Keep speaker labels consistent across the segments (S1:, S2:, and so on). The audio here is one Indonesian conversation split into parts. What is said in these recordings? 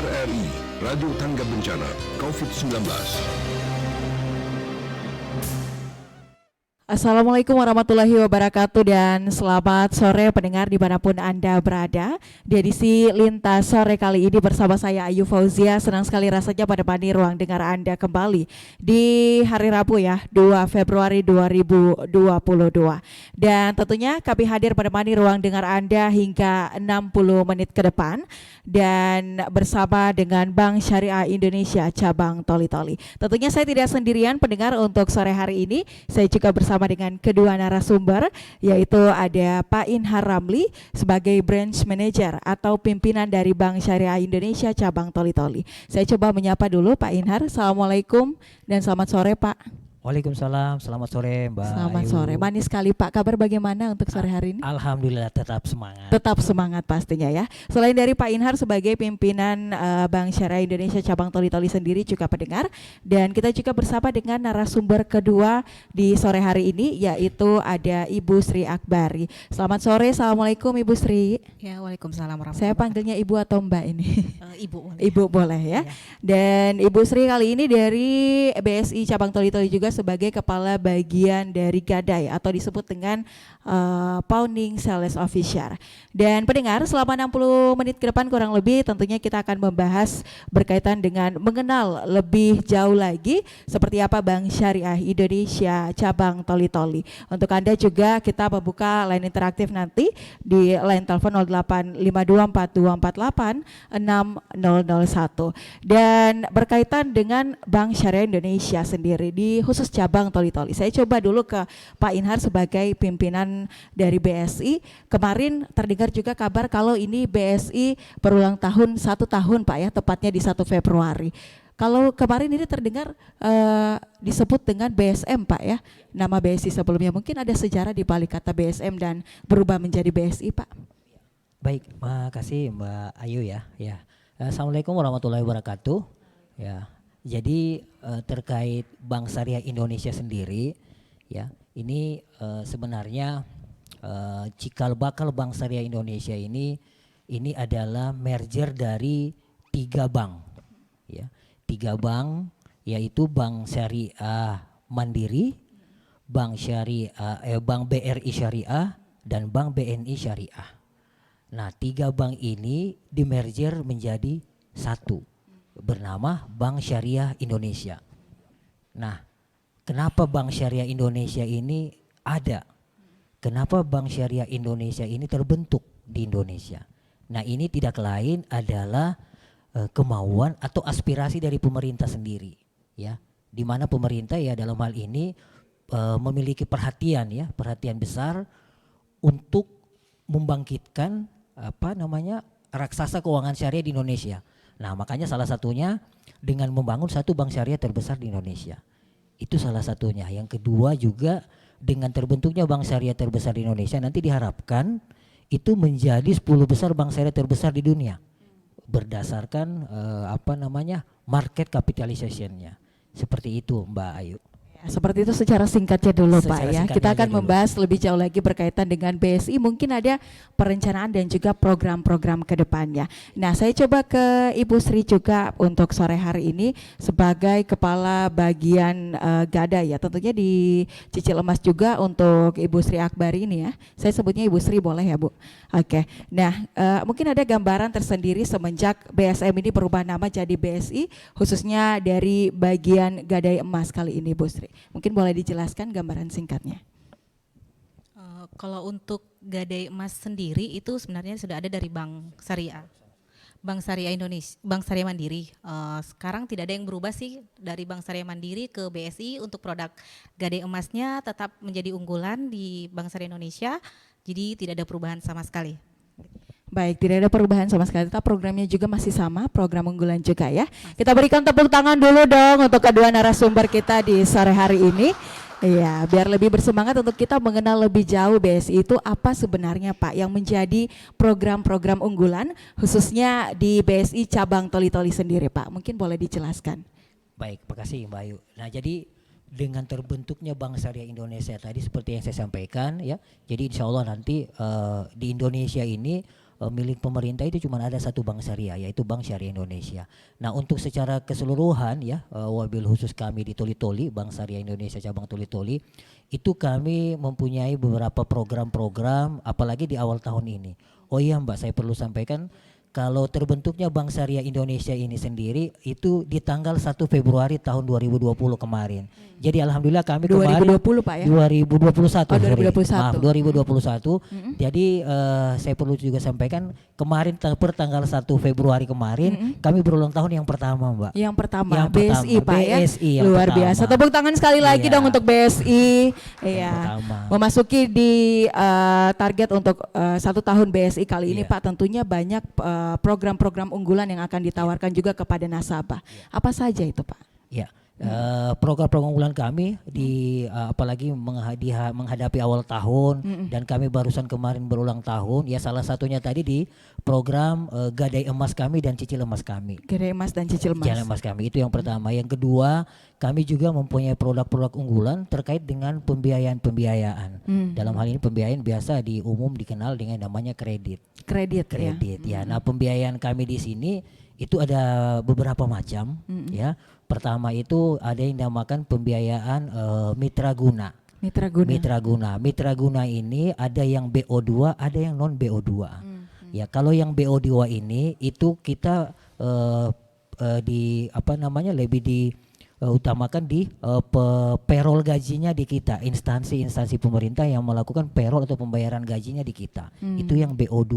S1: RRI Radio Tangga Bencana COVID-19.
S2: Assalamualaikum warahmatullahi wabarakatuh dan selamat sore pendengar dimanapun Anda berada. Di edisi Lintas Sore kali ini bersama saya Ayu Fauzia, senang sekali rasanya menemani ruang dengar Anda kembali di hari Rabu ya 2 Februari 2022. Dan tentunya kami hadir menemani ruang dengar Anda hingga 60 menit ke depan dan bersama dengan Bank Syariah Indonesia Cabang Toli-Toli. Tentunya saya tidak sendirian pendengar untuk sore hari ini, saya juga bersama dengan kedua narasumber, yaitu ada Pak Inhar Ramli sebagai Branch Manager atau pimpinan dari Bank Syariah Indonesia Cabang Toli-Toli. Saya coba menyapa dulu Pak Inhar. Assalamualaikum dan selamat sore Pak.
S3: Waalaikumsalam, selamat sore Mbak
S2: Selamat
S3: Ayu.
S2: sore, manis sekali Pak. Kabar bagaimana untuk sore hari ini?
S3: Alhamdulillah tetap semangat.
S2: Tetap semangat pastinya ya. Selain dari Pak Inhar sebagai pimpinan Bank Syariah Indonesia Cabang Toli-Toli sendiri juga pendengar, dan kita juga bersama dengan narasumber kedua di sore hari ini, yaitu ada Ibu Sri Akbari. Selamat sore, Assalamualaikum Ibu Sri.
S4: Ya, waalaikumsalam warahmatullahi
S2: Saya panggilnya Ibu atau Mbak ini?
S4: Ibu boleh.
S2: Ibu boleh ya. Dan Ibu Sri kali ini dari BSI Cabang Toli-Toli juga sebagai kepala bagian dari Gadai atau disebut dengan Founding Sales Officer. Dan pendengar, selama 60 menit ke depan kurang lebih tentunya kita akan membahas berkaitan dengan mengenal lebih jauh lagi seperti apa Bank Syariah Indonesia Cabang Toli-Toli. Untuk Anda juga kita membuka line interaktif nanti di line telepon 0852448601. Dan berkaitan dengan Bank Syariah Indonesia sendiri di khusus cabang Toli-Toli. Saya coba dulu ke Pak Inhar sebagai pimpinan dari BSI. Kemarin terdengar juga kabar kalau ini BSI berulang tahun 1 tahun Pak ya, tepatnya di 1 Februari. Kalau kemarin ini terdengar disebut dengan BSM Pak ya, nama BSI sebelumnya. Mungkin ada sejarah di balik kata BSM dan berubah menjadi BSI Pak.
S3: Baik, makasih Mbak Ayu ya. Assalamualaikum warahmatullahi wabarakatuh. Ya, jadi terkait Bank Syariah Indonesia sendiri, ya, ini sebenarnya cikal bakal Bank Syariah Indonesia ini adalah merger dari 3 bank, ya, 3 bank, yaitu Bank Syariah Mandiri, Bank BRI Syariah, dan Bank BNI Syariah. Nah, 3 bank ini dimerger menjadi satu, bernama Bank Syariah Indonesia. Nah, kenapa Bank Syariah Indonesia ini ada? Kenapa Bank Syariah Indonesia ini terbentuk di Indonesia? Nah, ini tidak lain adalah kemauan atau aspirasi dari pemerintah sendiri, ya. Di mana pemerintah ya dalam hal ini memiliki perhatian besar untuk membangkitkan raksasa keuangan syariah di Indonesia. Nah, makanya salah satunya dengan membangun satu bank syariah terbesar di Indonesia. Itu salah satunya. Yang kedua juga dengan terbentuknya bank syariah terbesar di Indonesia nanti diharapkan itu menjadi 10 besar bank syariah terbesar di dunia berdasarkan market capitalization-nya. Seperti itu Mbak Ayu.
S2: Seperti itu secara singkatnya dulu Pak ya. Kita akan
S3: dulu
S2: membahas lebih jauh lagi berkaitan dengan BSI. Mungkin ada perencanaan dan juga program-program ke depannya. Nah, saya coba ke Ibu Sri juga untuk sore hari ini sebagai kepala bagian Gadai ya. Tentunya di Cicil Emas juga untuk Ibu Sri Akbari ini ya. Saya sebutnya Ibu Sri boleh ya Bu? Oke. Nah, mungkin ada gambaran tersendiri semenjak BSM ini berubah nama jadi BSI, khususnya dari bagian Gadai Emas kali ini Bu Sri. Mungkin boleh dijelaskan gambaran singkatnya.
S4: Kalau untuk Gadai Emas sendiri itu sebenarnya sudah ada dari Bank Syariah. Bank Syariah Indonesia, Bank Syariah Mandiri. Sekarang tidak ada yang berubah sih dari Bank Syariah Mandiri ke BSI. Untuk produk Gadai Emasnya tetap menjadi unggulan di Bank Syariah Indonesia. Jadi tidak ada perubahan sama sekali.
S2: Baik, tidak ada perubahan sama sekali. Tetap programnya juga masih sama, program unggulan juga ya. Kita berikan tepuk tangan dulu dong untuk kedua narasumber kita di sore hari ini. Iya, biar lebih bersemangat untuk kita mengenal lebih jauh BSI itu apa sebenarnya Pak yang menjadi program-program unggulan khususnya di BSI Cabang Toli-Toli sendiri Pak. Mungkin boleh dijelaskan.
S3: Baik, makasih Mbak Ayu. Nah, jadi dengan terbentuknya Bank Syariah Indonesia tadi seperti yang saya sampaikan ya. Jadi insya Allah nanti di Indonesia ini milik pemerintah itu cuma ada satu bank syariah, yaitu Bank Syariah Indonesia. Nah untuk secara keseluruhan ya, wabil khusus kami di Toli-Toli, Bank Syariah Indonesia cabang Toli-Toli, itu kami mempunyai beberapa program-program, apalagi di awal tahun ini. Oh iya Mbak, saya perlu sampaikan, kalau terbentuknya Bank Syariah Indonesia ini sendiri itu di tanggal 1 Februari tahun 2020 kemarin. Jadi alhamdulillah kami
S2: 2020 Pak ya?
S3: 2021.
S2: Oh, 2021.
S3: Maaf, 2021. Jadi saya perlu juga sampaikan kemarin per tanggal 1 Februari kemarin kami berulang tahun yang pertama, Mbak.
S2: Yang pertama
S3: Yang
S2: BSI
S3: pertama,
S2: Pak ya.
S3: BSI yang
S2: Luar
S3: pertama.
S2: biasa. Tepuk tangan sekali lagi
S3: Iya.
S2: dong untuk BSI. Iya.
S3: pertama.
S2: Memasuki di target untuk 1 tahun BSI kali ini
S3: Iya.
S2: Pak, tentunya banyak program-program unggulan yang akan ditawarkan juga kepada nasabah. Apa saja itu Pak?
S3: Ya, program-program unggulan kami di apalagi menghadapi awal tahun dan kami barusan kemarin berulang tahun. Ya salah satunya tadi di program gadai emas kami dan cicil emas kami.
S2: Gadai emas dan cicil emas.
S3: Jalan emas kami itu yang pertama. Yang kedua, kami juga mempunyai produk-produk unggulan terkait dengan pembiayaan. Dalam hal ini pembiayaan biasa di umum dikenal dengan namanya kredit.
S2: Kredit ya.
S3: Kredit ya. Nah, pembiayaan kami di sini itu ada beberapa macam ya. Pertama itu ada yang dinamakan pembiayaan mitra guna.
S2: Mitra guna.
S3: Mitra guna. Mitra guna ini ada yang BO2, ada yang non BO2. Ya, kalau yang BO2 ini itu kita di apa namanya lebih di utamakan di payroll gajinya di kita, instansi-instansi pemerintah yang melakukan payroll atau pembayaran gajinya di kita. Itu yang BO2.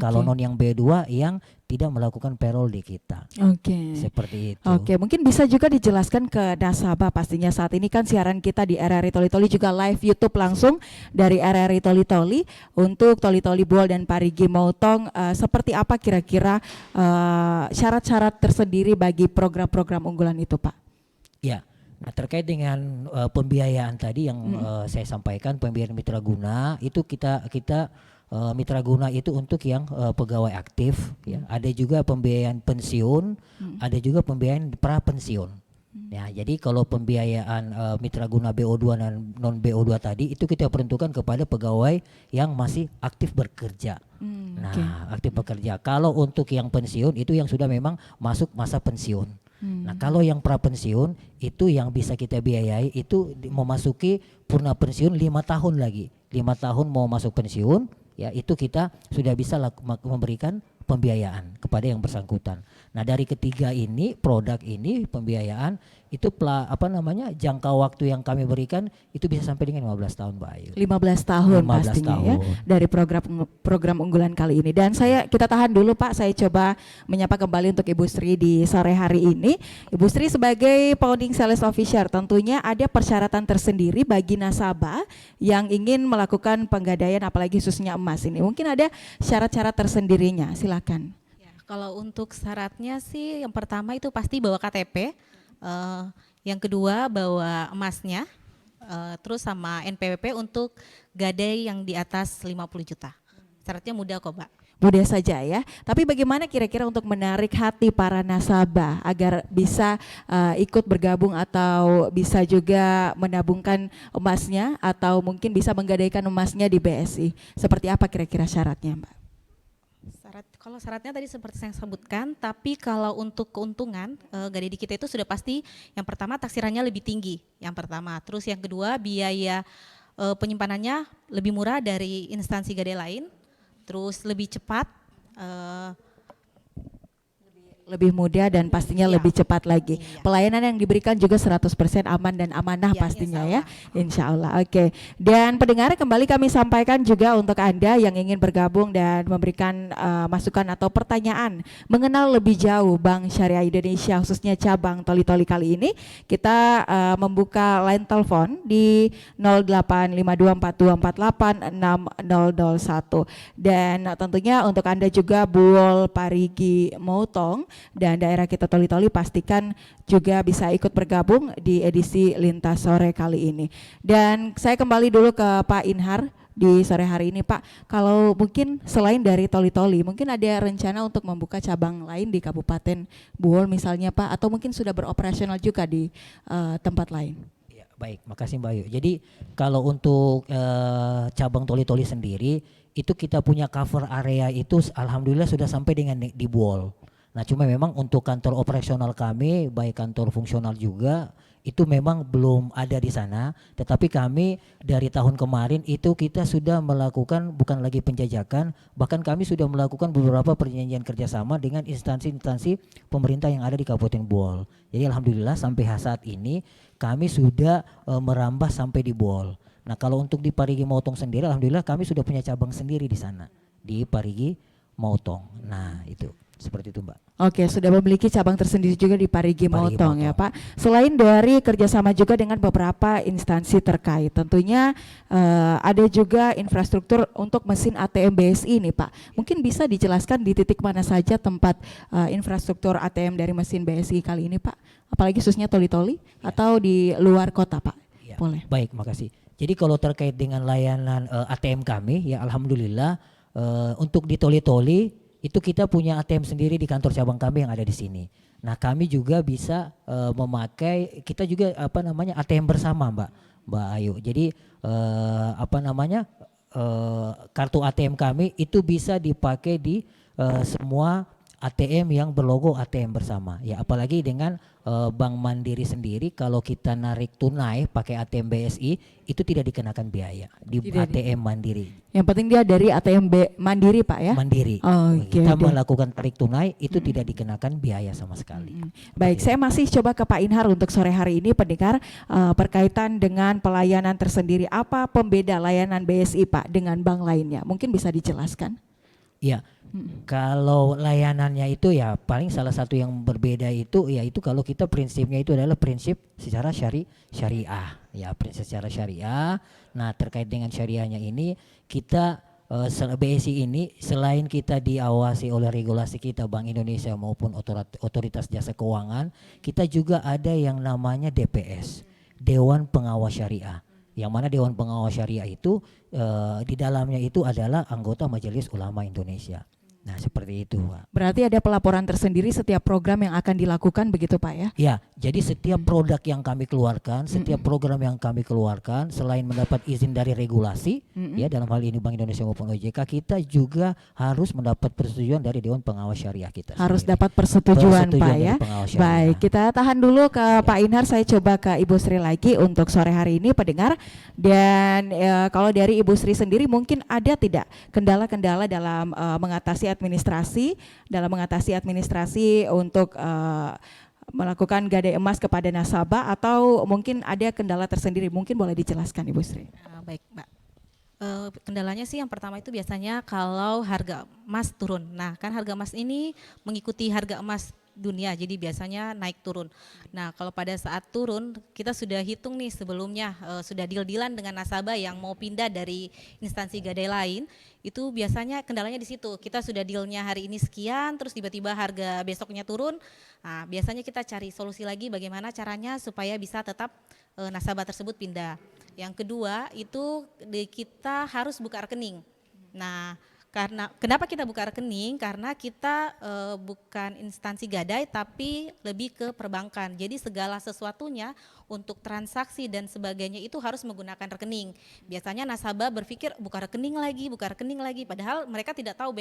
S3: Kalau non yang B2 yang tidak melakukan payroll di kita.
S2: Oke.
S3: Seperti itu.
S2: Oke, mungkin bisa juga dijelaskan ke nasabah, pastinya saat ini kan siaran kita di RRI Toli-Toli juga live YouTube langsung dari RRI Toli-Toli untuk Toli-Toli Buol dan Parigi Motong, seperti apa kira-kira syarat-syarat tersendiri bagi program-program unggulan itu Pak?
S3: Ya, nah terkait dengan pembiayaan tadi yang saya sampaikan, pembiayaan mitra guna itu kita mitra guna itu untuk yang pegawai aktif, ya. Ada juga pembiayaan pensiun, ada juga pembiayaan pra pensiun. Ya, jadi kalau pembiayaan mitra guna BO2 dan non BO2 tadi itu kita peruntukkan kepada pegawai yang masih aktif bekerja. Nah, aktif bekerja. Kalau untuk yang pensiun itu yang sudah memang masuk masa pensiun. Nah, kalau yang pra pensiun itu yang bisa kita biayai itu memasuki purna pensiun 5 tahun lagi. 5 tahun mau masuk pensiun, ya itu kita sudah bisa memberikan pembiayaan kepada yang bersangkutan. Nah, dari ketiga ini produk ini pembiayaan itu jangka waktu yang kami berikan itu bisa sampai dengan 15 tahun Mbak Ayu.
S2: 15 tahun
S3: 15
S2: pastinya ya
S3: tahun.
S2: dari program unggulan kali ini. Dan kita tahan dulu Pak, saya coba menyapa kembali untuk Ibu Sri di sore hari ini. Ibu Sri sebagai founding sales officer tentunya ada persyaratan tersendiri bagi nasabah yang ingin melakukan penggadaian apalagi khususnya emas ini. Mungkin ada syarat-syarat tersendirinya, silakan.
S4: Ya, kalau untuk syaratnya sih yang pertama itu pasti bawa KTP, yang kedua bawa emasnya, terus sama NPWP untuk gadai yang di atas 50 juta. Syaratnya mudah kok Mbak.
S2: Mudah saja ya. Tapi bagaimana kira-kira untuk menarik hati para nasabah agar bisa ikut bergabung atau bisa juga menabungkan emasnya atau mungkin bisa menggadaikan emasnya di BSI. Seperti apa kira-kira syaratnya Mbak?
S4: Kalau syaratnya tadi seperti yang saya sebutkan, tapi kalau untuk keuntungan gadai di kita itu sudah pasti yang pertama taksirannya lebih tinggi, yang pertama. Terus yang kedua biaya penyimpanannya lebih murah dari instansi gadai lain, terus lebih cepat,
S2: lebih mudah dan pastinya lebih cepat lagi. Pelayanan yang diberikan juga 100% aman dan amanah pastinya ya. Insya Allah. Oke. Dan pendengar kembali kami sampaikan juga untuk Anda yang ingin bergabung dan memberikan masukan atau pertanyaan mengenal lebih jauh Bank Syariah Indonesia khususnya cabang Toli-Toli kali ini. Kita membuka line telepon di 085242486001. Dan tentunya untuk Anda juga Buol Parigi Motong dan daerah kita Toli-Toli pastikan juga bisa ikut bergabung di edisi Lintas Sore kali ini. Dan saya kembali dulu ke Pak Inhar di sore hari ini Pak. Kalau mungkin selain dari Toli-Toli mungkin ada rencana untuk membuka cabang lain di Kabupaten Buol misalnya Pak, atau mungkin sudah beroperasional juga di tempat lain?
S3: Baik, makasih Mbak Ayu. Jadi kalau untuk cabang Toli-Toli sendiri itu kita punya cover area itu alhamdulillah sudah sampai dengan di Buol. Nah cuma memang untuk kantor operasional kami baik kantor fungsional juga itu memang belum ada di sana, tetapi kami dari tahun kemarin itu kita sudah melakukan bukan lagi penjajakan, bahkan kami sudah melakukan beberapa perjanjian kerjasama dengan instansi-instansi pemerintah yang ada di Kabupaten Buol. Jadi alhamdulillah sampai saat ini kami sudah merambah sampai di Buol. Nah kalau untuk di Parigi Motong sendiri, alhamdulillah kami sudah punya cabang sendiri di sana di Parigi Motong. Nah itu. Seperti itu Mbak.
S2: Oke, sudah memiliki cabang tersendiri juga di Parigi Motong ya
S3: Motong.
S2: Pak. Selain dari kerjasama juga dengan beberapa instansi terkait, tentunya ada juga infrastruktur untuk mesin ATM BSI nih Pak. Mungkin bisa dijelaskan di titik mana saja tempat infrastruktur ATM dari mesin BSI kali ini Pak? Apalagi khususnya toli-toli atau di luar kota Pak?
S3: Ya.
S2: Boleh.
S3: Baik, makasih. Jadi kalau terkait dengan layanan ATM kami, ya alhamdulillah untuk di toli-toli itu kita punya ATM sendiri di kantor cabang kami yang ada di sini. Nah kami juga bisa memakai, kita juga ATM bersama Mbak Ayu. Jadi kartu ATM kami itu bisa dipakai di semua ATM yang berlogo ATM bersama. Ya apalagi dengan Bank Mandiri sendiri kalau kita narik tunai pakai ATM BSI itu tidak dikenakan biaya di ATM Mandiri.
S2: Yang penting dia dari ATM Mandiri Pak ya?
S3: Mandiri. Kita melakukan tarik tunai itu tidak dikenakan biaya sama sekali.
S2: Baik, saya masih coba ke Pak Inhar untuk sore hari ini pendengar berkaitan dengan pelayanan tersendiri. Apa pembeda layanan BSI Pak dengan bank lainnya? Mungkin bisa dijelaskan?
S3: Iya. Kalau layanannya itu ya paling salah satu yang berbeda itu yaitu kalau kita prinsipnya itu adalah prinsip secara syariah ya, prinsip secara syariah. Nah terkait dengan syariahnya ini kita BSI ini selain kita diawasi oleh regulasi kita Bank Indonesia maupun otoritas jasa keuangan, kita juga ada yang namanya DPS, Dewan Pengawas Syariah. Yang mana Dewan Pengawas Syariah itu di dalamnya itu adalah anggota Majelis Ulama Indonesia. Nah seperti itu Pak.
S2: Berarti ada pelaporan tersendiri setiap program yang akan dilakukan begitu Pak ya?
S3: Ya, jadi setiap produk yang kami keluarkan, setiap program yang kami keluarkan selain mendapat izin dari regulasi, ya dalam hal ini Bank Indonesia maupun OJK, kita juga harus mendapat persetujuan dari Dewan Pengawas Syariah kita.
S2: Harus
S3: sendiri.
S2: dapat persetujuan Pak ya.
S3: Baik,
S2: kita tahan dulu ke Pak Inhar, saya coba ke Ibu Sri lagi untuk sore hari ini pendengar. Dan kalau dari Ibu Sri sendiri mungkin ada tidak kendala-kendala dalam mengatasi administrasi untuk melakukan gadai emas kepada nasabah atau mungkin ada kendala tersendiri, mungkin boleh dijelaskan Ibu Sri.
S4: Baik Mbak, kendalanya sih yang pertama itu biasanya kalau harga emas turun. Nah kan harga emas ini mengikuti harga emas dunia, jadi biasanya naik turun. Nah kalau pada saat turun kita sudah hitung nih sebelumnya, sudah deal-dealan dengan nasabah yang mau pindah dari instansi gadai lain, itu biasanya kendalanya di situ. Kita sudah dealnya hari ini sekian, terus tiba-tiba harga besoknya turun. Nah biasanya kita cari solusi lagi bagaimana caranya supaya bisa tetap nasabah tersebut pindah. Yang kedua itu kita harus buka rekening. Nah kenapa kita buka rekening? Karena kita bukan instansi gadai tapi lebih ke perbankan. Jadi segala sesuatunya untuk transaksi dan sebagainya itu harus menggunakan rekening. Biasanya nasabah berpikir buka rekening lagi, padahal mereka tidak tahu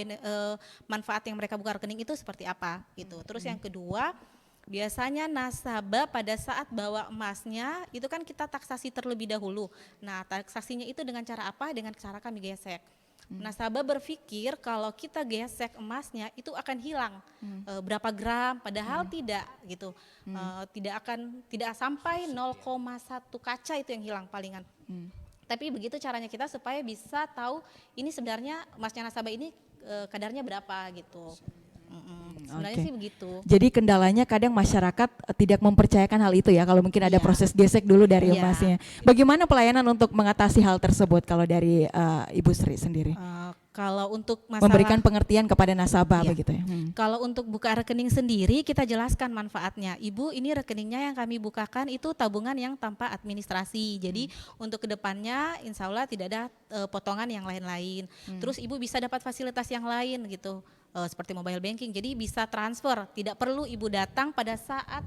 S4: manfaat yang mereka buka rekening itu seperti apa gitu. Terus yang kedua, biasanya nasabah pada saat bawa emasnya itu kan kita taksasi terlebih dahulu. Nah taksasinya itu dengan cara apa? Dengan cara kami gesek. Nasabah berpikir kalau kita gesek emasnya itu akan hilang berapa gram, padahal tidak gitu, tidak sampai 0,1 kaca itu yang hilang palingan. Tapi begitu caranya kita supaya bisa tahu ini sebenarnya emasnya nasabah ini kadarnya berapa gitu. Sebenarnya sih begitu.
S2: Jadi kendalanya kadang masyarakat tidak mempercayakan hal itu ya, kalau mungkin ada proses gesek dulu dari emasnya. Bagaimana pelayanan untuk mengatasi hal tersebut kalau dari Ibu Sri sendiri?
S4: Kalau untuk masalah
S2: memberikan pengertian kepada nasabah begitu ya.
S4: Kalau untuk buka rekening sendiri kita jelaskan manfaatnya. Ibu, ini rekeningnya yang kami bukakan itu tabungan yang tanpa administrasi. Jadi untuk kedepannya insya Allah tidak ada potongan yang lain-lain. Terus ibu bisa dapat fasilitas yang lain gitu. seperti mobile banking. Jadi bisa transfer, tidak perlu ibu datang pada saat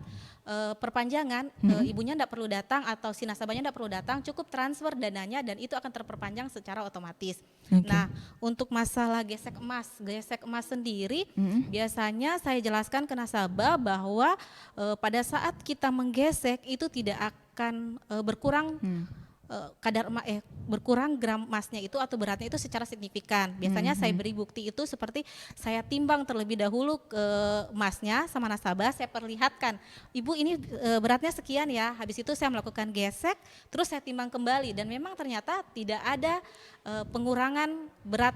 S4: perpanjangan, ibunya tidak perlu datang atau si nasabahnya tidak perlu datang, cukup transfer dananya dan itu akan terperpanjang secara otomatis.
S2: Oke.
S4: Nah, untuk masalah gesek emas sendiri, biasanya saya jelaskan ke nasabah bahwa pada saat kita menggesek itu tidak akan berkurang berkurang gram emasnya itu atau beratnya itu secara signifikan. Biasanya saya beri bukti itu seperti saya timbang terlebih dahulu ke emasnya sama nasabah, saya perlihatkan, ibu ini beratnya sekian ya, habis itu saya melakukan gesek, terus saya timbang kembali dan memang ternyata tidak ada pengurangan berat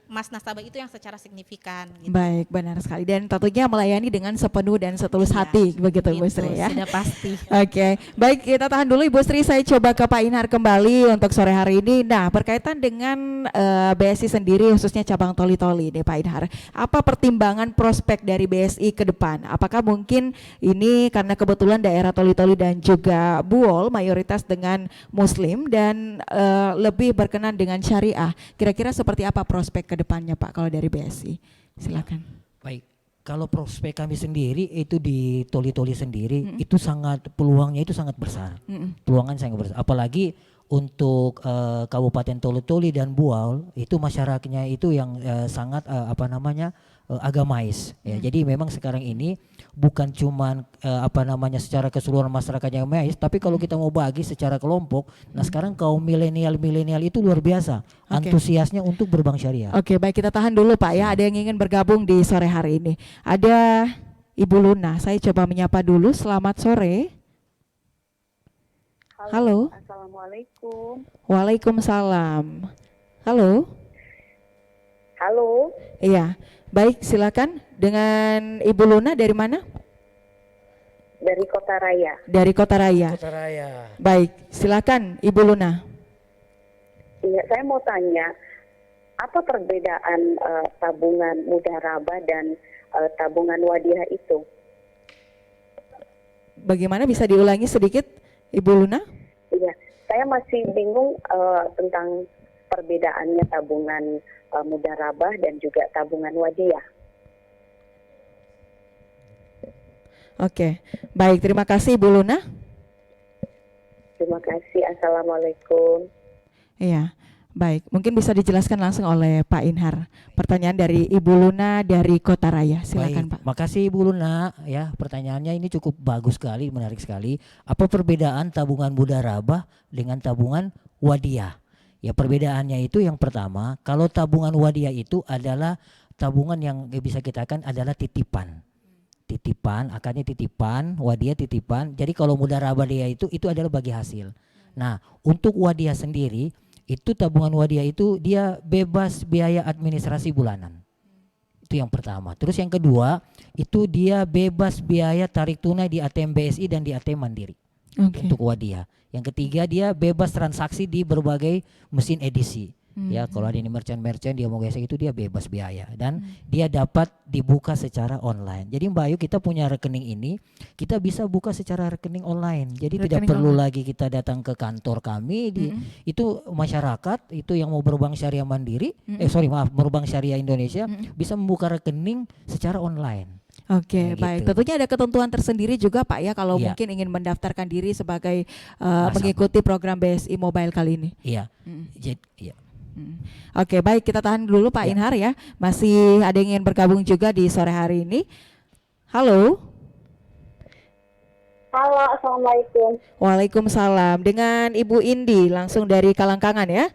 S4: emas nasabah itu yang secara signifikan. Gitu.
S2: Baik, benar sekali. Dan tentunya melayani dengan sepenuh dan setulus
S4: Iya,
S2: hati, begitu
S4: gitu,
S2: Bu Sri ya.
S4: Sudah pasti.
S2: Oke, baik, kita tahan dulu Ibu Sri. Saya coba ke Pak Inhar kembali untuk sore hari ini. Nah, berkaitan dengan BSI sendiri, khususnya cabang Toli-Toli nih Pak Inhar. Apa pertimbangan prospek dari BSI ke depan? Apakah mungkin ini karena kebetulan daerah Toli-Toli dan juga Buol mayoritas dengan Muslim dan lebih berkenan dengan syariah? Kira-kira seperti apa prospek ke depannya Pak kalau dari BSI? Silakan.
S3: Baik, kalau prospek kami sendiri itu di Toli-Toli sendiri itu peluangnya itu sangat besar. Peluangnya sangat besar. Apalagi untuk Kabupaten Toli-Toli dan Bual itu masyarakatnya itu yang sangat agamais ya. Jadi memang sekarang ini bukan cuman secara keseluruhan masyarakat yang agamais, tapi kalau kita mau bagi secara kelompok, nah sekarang kaum milenial itu luar biasa antusiasnya untuk berbank syariah.
S2: Oke, baik, kita tahan dulu Pak ya. Ada yang ingin bergabung di sore hari ini. Ada Ibu Luna. Saya coba menyapa dulu. Selamat sore. Halo.
S5: Assalamualaikum.
S2: Waalaikumsalam. Halo.
S5: Halo.
S2: Iya. Baik, silakan. Dengan Ibu Luna dari mana?
S5: Dari Kota Raya.
S2: Dari Kota Raya.
S3: Kota Raya.
S2: Baik, silakan Ibu Luna.
S5: Iya, saya mau tanya, apa perbedaan tabungan mudharabah dan tabungan wadiah itu?
S2: Bagaimana, bisa diulangi sedikit Ibu Luna?
S5: Iya, saya masih bingung tentang perbedaannya tabungan mudharabah dan juga tabungan wadiah.
S2: Oke, baik, terima kasih Ibu Luna.
S5: Terima kasih. Assalamualaikum.
S2: Iya, baik. Mungkin bisa dijelaskan langsung oleh Pak Inhar. Pertanyaan dari Ibu Luna dari Kota Raya. Silakan
S3: Baik,
S2: Pak.
S3: makasih Ibu Luna ya, pertanyaannya ini cukup bagus sekali, menarik sekali. Apa perbedaan tabungan mudharabah dengan tabungan wadiah? Ya, perbedaannya itu yang pertama, kalau tabungan wadiah itu adalah tabungan yang bisa kita katakan adalah titipan. Titipan, akarnya titipan, wadiah titipan. Jadi kalau mudharabah dia itu adalah bagi hasil. Nah, untuk wadiah sendiri, itu tabungan wadiah itu dia bebas biaya administrasi bulanan. Itu yang pertama. Terus yang kedua, itu dia bebas biaya tarik tunai di ATM BSI dan di ATM Mandiri. Untuk wadiah. Yang ketiga, dia bebas transaksi di berbagai mesin edisi. Ya, kalau ada ini merchant dia mau gesek itu dia bebas biaya dan dia dapat dibuka secara online. Jadi Mbak Ayu, kita punya rekening ini, kita bisa buka secara rekening online. Jadi tidak perlu lagi kita datang ke kantor kami itu masyarakat itu yang mau berbank syariah mandiri, berbank syariah Indonesia bisa membuka rekening secara online.
S2: Oke,
S3: Ya,
S2: baik.
S3: gitu.
S2: Tentunya ada ketentuan tersendiri juga Pak ya kalau
S3: Iya.
S2: mungkin ingin mendaftarkan diri sebagai mengikuti program BSI Mobile kali ini.
S3: Iya. Jadi, iya.
S2: Oke, baik, kita tahan dulu Pak Inhar ya. Masih ada yang ingin bergabung juga di sore hari ini. Halo.
S5: Halo, Assalamualaikum.
S2: Waalaikumsalam. Dengan Ibu Indi langsung dari Kalangkangan ya.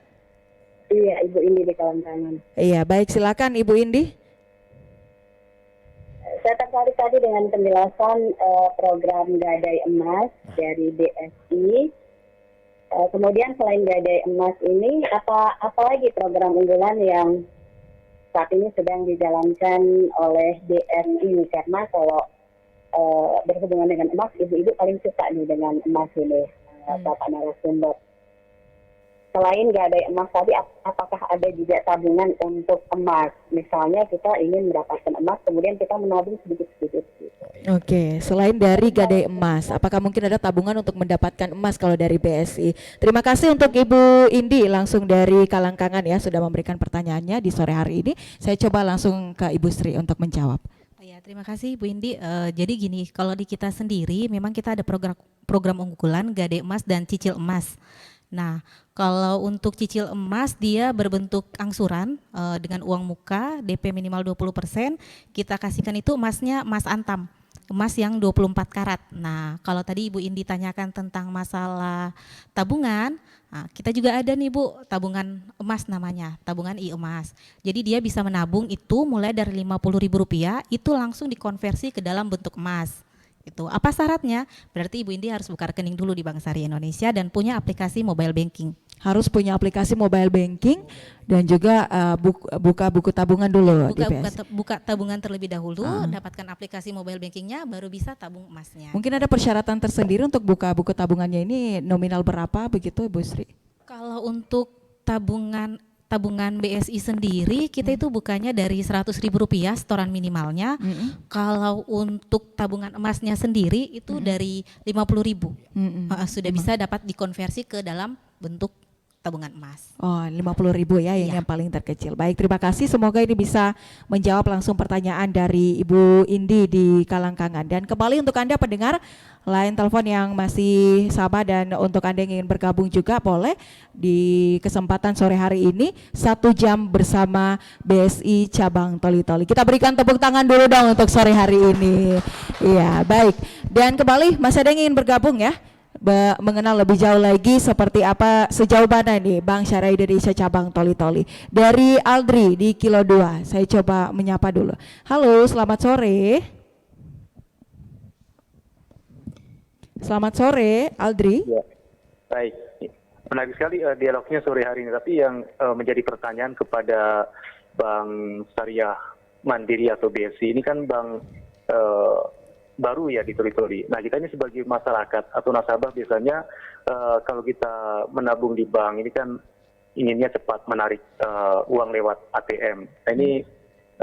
S5: Iya, Ibu Indi di Kalangkangan.
S2: Iya, baik, silakan Ibu Indi.
S5: Saya tertarik tadi dengan penjelasan program Gadai Emas dari BSI. Kemudian selain Gadai Emas ini, apa lagi program unggulan yang saat ini sedang dijalankan oleh BSI? Karena kalau berhubungan dengan emas, ibu-ibu paling suka nih dengan emas ini, Bapak narasumber. Selain Gadai Emas tadi, apakah ada juga tabungan untuk emas? Misalnya kita ingin mendapatkan emas, kemudian kita menabung sedikit-sedikit gitu.
S2: Oke, selain dari gadai emas, apakah mungkin ada tabungan untuk mendapatkan emas kalau dari BSI? Terima kasih untuk Ibu Indi langsung dari Kalangkangan ya sudah memberikan pertanyaannya di sore hari ini. Saya coba langsung ke Ibu Sri untuk menjawab.
S4: Ya, terima kasih Bu Indi. Jadi gini, kalau di kita sendiri memang kita ada program unggulan Gade Emas dan Cicil Emas. Nah, kalau untuk cicil emas dia berbentuk angsuran dengan uang muka DP minimal 20%, kita kasihkan itu emasnya emas antam, emas yang 24 karat. Nah, kalau tadi Ibu Indi tanyakan tentang masalah tabungan, nah, kita juga ada nih Bu, tabungan emas namanya, tabungan i-emas. Jadi dia bisa menabung itu mulai dari Rp50.000, itu langsung dikonversi ke dalam bentuk emas. Itu apa syaratnya? Berarti Ibu Indi harus buka rekening dulu di Bank Syariah Indonesia dan punya aplikasi mobile banking.
S2: Harus punya aplikasi mobile banking dan juga buka buku tabungan dulu di BSI.
S4: Buka tabungan terlebih dahulu, dapatkan aplikasi mobile bankingnya, baru bisa tabung emasnya.
S2: Mungkin ada persyaratan tersendiri untuk buka buku tabungannya ini, nominal berapa begitu Ibu Sri?
S4: Kalau untuk tabungan BSI sendiri kita itu bukanya dari Rp100.000 setoran minimalnya. Kalau untuk tabungan emasnya sendiri itu dari Rp50.000. Sudah bisa dapat dikonversi ke dalam bentuk tabungan emas.
S2: Oh, 50.000 ya yang paling terkecil. Baik, terima kasih. Semoga ini bisa menjawab langsung pertanyaan dari Ibu Indi di Kalangkangan. Dan kembali untuk Anda pendengar line telepon yang masih sama dan untuk Anda yang ingin bergabung juga boleh di kesempatan sore hari ini 1 jam bersama BSI Cabang Toli-Toli. Kita berikan tepuk tangan dulu dong untuk sore hari ini. Iya, baik. Dan kembali masih ada yang ingin bergabung ya? Mengenal lebih jauh lagi seperti apa sejauh mana nih Bank Syariah Indonesia Cabang Toli-Toli. Dari Aldri di Kilo 2, saya coba menyapa dulu. Halo, selamat sore. Selamat sore, Aldri.
S6: Ya, baik. Menarik sekali dialognya sore hari ini. Tapi yang menjadi pertanyaan kepada Bank Syariah Mandiri atau BSI ini kan bank baru ya di Toli-Toli. Nah, kita ini sebagai masyarakat atau nasabah biasanya kalau kita menabung di bank ini kan inginnya cepat menarik uang lewat ATM. Nah, ini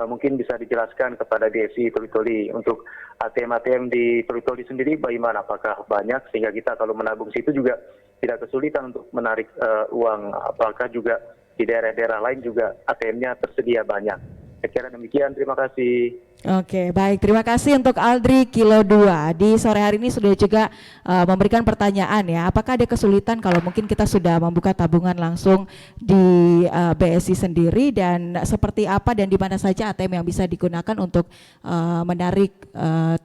S6: mungkin bisa dijelaskan kepada BSI Toli-Toli untuk ATM di Toli-Toli sendiri bagaimana? Apakah banyak sehingga kita kalau menabung situ juga tidak kesulitan untuk menarik uang? Apakah juga di daerah-daerah lain juga ATM-nya tersedia banyak? Saya kira demikian, terima kasih.
S2: Oke, baik. Terima kasih untuk Aldri Kilo 2. Di sore hari ini sudah juga memberikan pertanyaan ya. Apakah ada kesulitan kalau mungkin kita sudah membuka tabungan langsung di BSI sendiri dan seperti apa dan di mana saja ATM yang bisa digunakan untuk menarik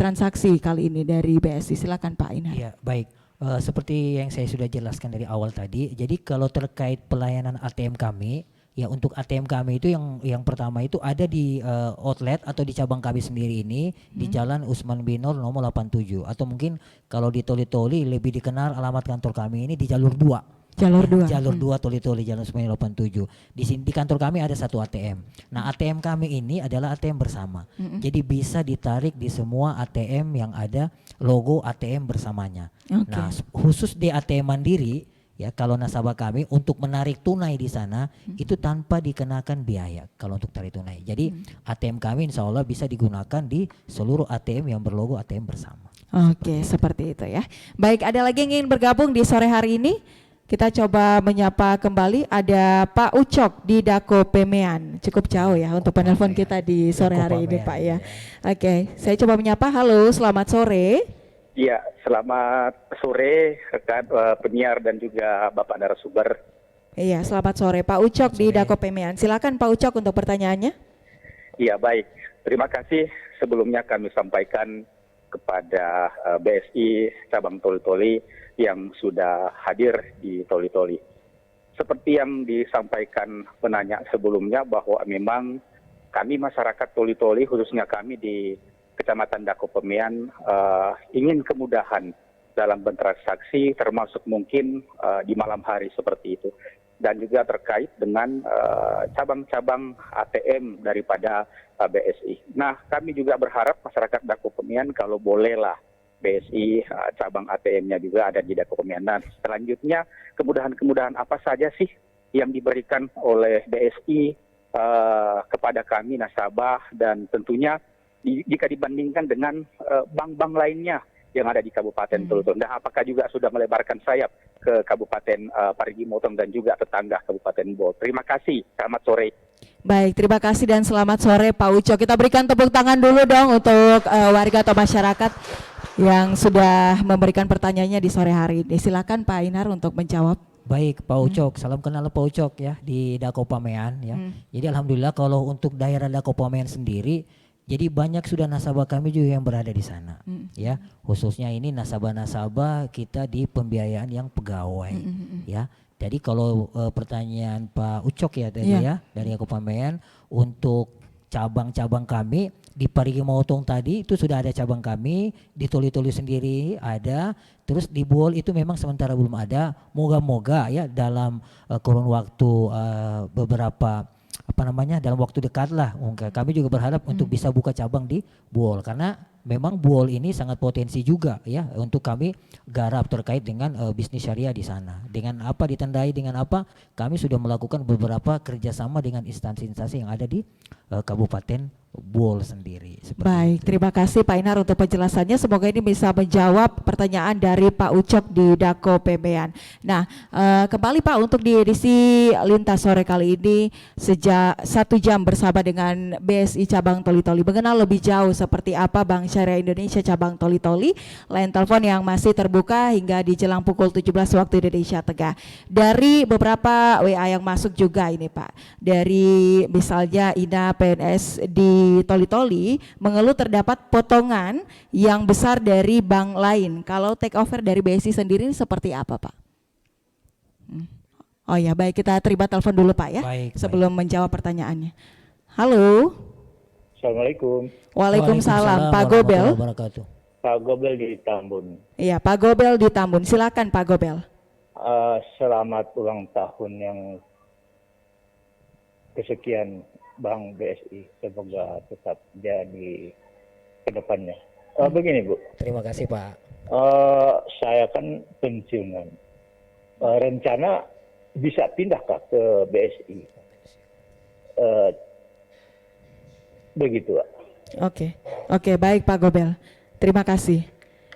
S2: transaksi kali ini dari BSI? Silakan Pak Inar.
S3: Iya, baik. Seperti yang saya sudah jelaskan dari awal tadi. Jadi kalau terkait pelayanan ATM kami, ya untuk ATM kami itu yang pertama itu ada di outlet atau di cabang kami sendiri ini di Jalan Usman Binur nomor 87 atau mungkin kalau di Toli-Toli lebih dikenal alamat kantor kami ini di Jalur 2.
S2: Jalur 2.
S3: Jalur 2 Toli-Toli Jalan Usman 87. Di sini di kantor kami ada satu ATM. Nah, ATM kami ini adalah ATM bersama. Jadi bisa ditarik di semua ATM yang ada logo ATM bersamanya. Nah, khusus di ATM Mandiri ya, kalau nasabah kami untuk menarik tunai di sana itu tanpa dikenakan biaya kalau untuk tarik tunai. Jadi ATM kami insya Allah bisa digunakan di seluruh ATM yang berlogo ATM bersama.
S2: Oke, seperti itu ya. Baik, ada lagi yang ingin bergabung di sore hari ini? Kita coba menyapa kembali, ada Pak Ucok di Dako Pemean. Cukup jauh ya untuk penelpon kita di sore hari ini Pak ya. Oke, saya coba menyapa. Halo, selamat sore.
S7: Iya, selamat sore rekan penyiar dan juga Bapak narasumber.
S2: Iya, selamat sore Pak Ucok di Dako Pemean. Silakan Pak Ucok untuk pertanyaannya.
S7: Iya, baik. Terima kasih. Sebelumnya kami sampaikan kepada BSI cabang Toli-Toli yang sudah hadir di Toli-Toli. Seperti yang disampaikan penanya sebelumnya bahwa memang kami masyarakat Toli-Toli khususnya kami di Kecamatan Dako Pemean ingin kemudahan dalam bertransaksi termasuk mungkin di malam hari seperti itu. Dan juga terkait dengan cabang-cabang ATM daripada BSI. Nah, kami juga berharap masyarakat Dako Pemean kalau bolehlah BSI cabang ATM-nya juga ada di Dako Pemean. Nah, selanjutnya kemudahan-kemudahan apa saja sih yang diberikan oleh BSI kepada kami nasabah dan tentunya jika dibandingkan dengan bank-bank lainnya yang ada di Kabupaten Toli-Toli. Nah, apakah juga sudah melebarkan sayap ke Kabupaten Parigi Motong dan juga tetangga Kabupaten Bol? Terima kasih. Selamat sore.
S2: Baik, terima kasih dan selamat sore Pak Ucok. Kita berikan tepuk tangan dulu dong untuk warga atau masyarakat yang sudah memberikan pertanyaannya di sore hari ini. Silakan Pak Inar untuk menjawab.
S3: Baik Pak Ucok, salam kenal Pak Ucok ya di Dako Pamean ya. Jadi alhamdulillah kalau untuk daerah Dako Pamean sendiri, jadi banyak sudah nasabah kami juga yang berada di sana ya. Khususnya ini nasabah-nasabah kita di pembiayaan yang pegawai ya. Jadi kalau pertanyaan Pak Ucok ya tadi ya dari Dako Pamean, untuk cabang-cabang kami di Parigi Motong tadi itu sudah ada cabang kami, di Toli-Toli sendiri ada, terus di Bol itu memang sementara belum ada. Moga-moga ya dalam kurun waktu beberapa dalam waktu dekat lah. Kami juga berharap untuk bisa buka cabang di Bol, karena memang Bol ini sangat potensi juga ya untuk kami garap terkait dengan bisnis syariah di sana. Dengan apa ditandai dengan apa? Kami sudah melakukan beberapa kerjasama dengan instansi-instansi yang ada di Kabupaten Bol sendiri.
S2: Baik, terima kasih Pak Inar untuk penjelasannya. Semoga ini bisa menjawab pertanyaan dari Pak Ucok di Dako Pamean. Nah, kembali Pak untuk di edisi Lintas Sore kali ini sejak 1 jam bersama dengan BSI Cabang Toli-Toli, mengenal lebih jauh seperti apa Bank Syariah Indonesia Cabang Toli-Toli. Line telepon yang masih terbuka hingga di jelang pukul 17 waktu Indonesia Tengah. Dari beberapa WA yang masuk juga ini Pak, dari misalnya Ina PNS di Toli-Toli mengeluh terdapat potongan yang besar dari bank lain. Kalau take over dari BSI sendiri ini seperti apa Pak? Oh ya, baik, kita terima telepon dulu Pak ya, sebelum menjawab pertanyaannya. Halo.
S8: Assalamualaikum.
S2: Waalaikumsalam. Pak Gobel.
S8: Pak Gobel di Tambun.
S2: Iya, Pak Gobel di Tambun. Silakan Pak Gobel.
S8: Selamat ulang tahun yang kesekian Bank BSI, semoga tetap jadi ke depannya. Begini Bu.
S3: Terima kasih Pak.
S8: Saya kan pensiunan. Rencana bisa pindahkah ke BSI? Begitu Pak.
S2: Oke, baik Pak Gobel. Terima kasih.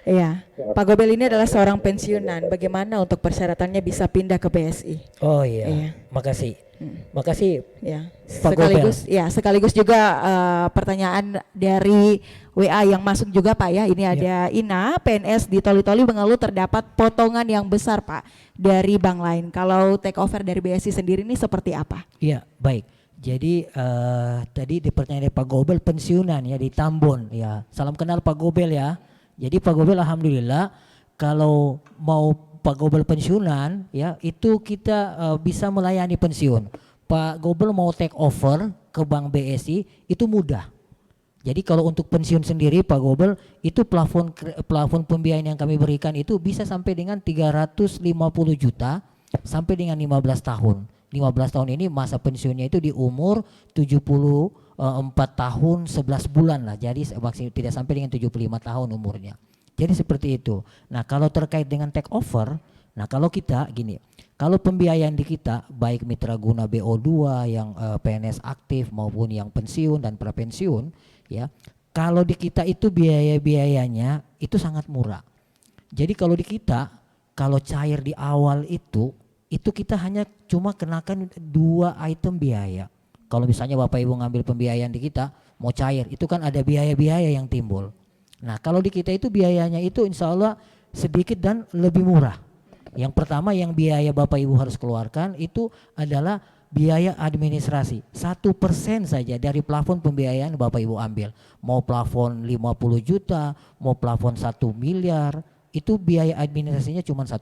S2: Iya, Pak Gobel ini adalah seorang pensiunan. Bagaimana untuk persyaratannya bisa pindah ke BSI?
S3: Oh iya. Makasih. Makasih
S2: ya.
S3: Pak Gobel.
S2: Sekaligus juga pertanyaan dari WA yang masuk juga Pak ya. Ini ada Ina PNS di Toli-Toli mengeluh terdapat potongan yang besar Pak dari bank lain. Kalau take over dari BSI sendiri ini seperti apa?
S3: Iya, baik. Jadi tadi di pertanyaan dari Pak Gobel pensiunan ya di Tambun ya. Salam kenal Pak Gobel ya. Jadi Pak Gobel alhamdulillah kalau mau Pak Gobel pensiunan ya itu kita bisa melayani pensiun. Pak Gobel mau take over ke Bank BSI itu mudah. Jadi kalau untuk pensiun sendiri Pak Gobel itu plafon pembiayaan yang kami berikan itu bisa sampai dengan 350 juta sampai dengan 15 tahun. 15 tahun ini masa pensiunnya itu di umur 74 tahun 11 bulan lah. Jadi tidak sampai dengan 75 tahun umurnya. Jadi seperti itu. Nah kalau terkait dengan take over, nah kalau kita gini, kalau pembiayaan di kita baik mitra guna BO2 yang PNS aktif maupun yang pensiun dan prapensiun ya, kalau di kita itu biayanya itu sangat murah. Jadi kalau di kita, kalau cair di awal itu kita hanya cuma kenakan 2 item biaya. Kalau misalnya Bapak Ibu ngambil pembiayaan di kita, mau cair, itu kan ada biaya-biaya yang timbul. Nah kalau di kita itu biayanya itu insya Allah sedikit dan lebih murah. Yang pertama yang biaya Bapak Ibu harus keluarkan itu adalah biaya administrasi. 1% saja dari plafon pembiayaan Bapak Ibu ambil. Mau plafon 50 juta, mau plafon 1 miliar, itu biaya administrasinya cuma 1%.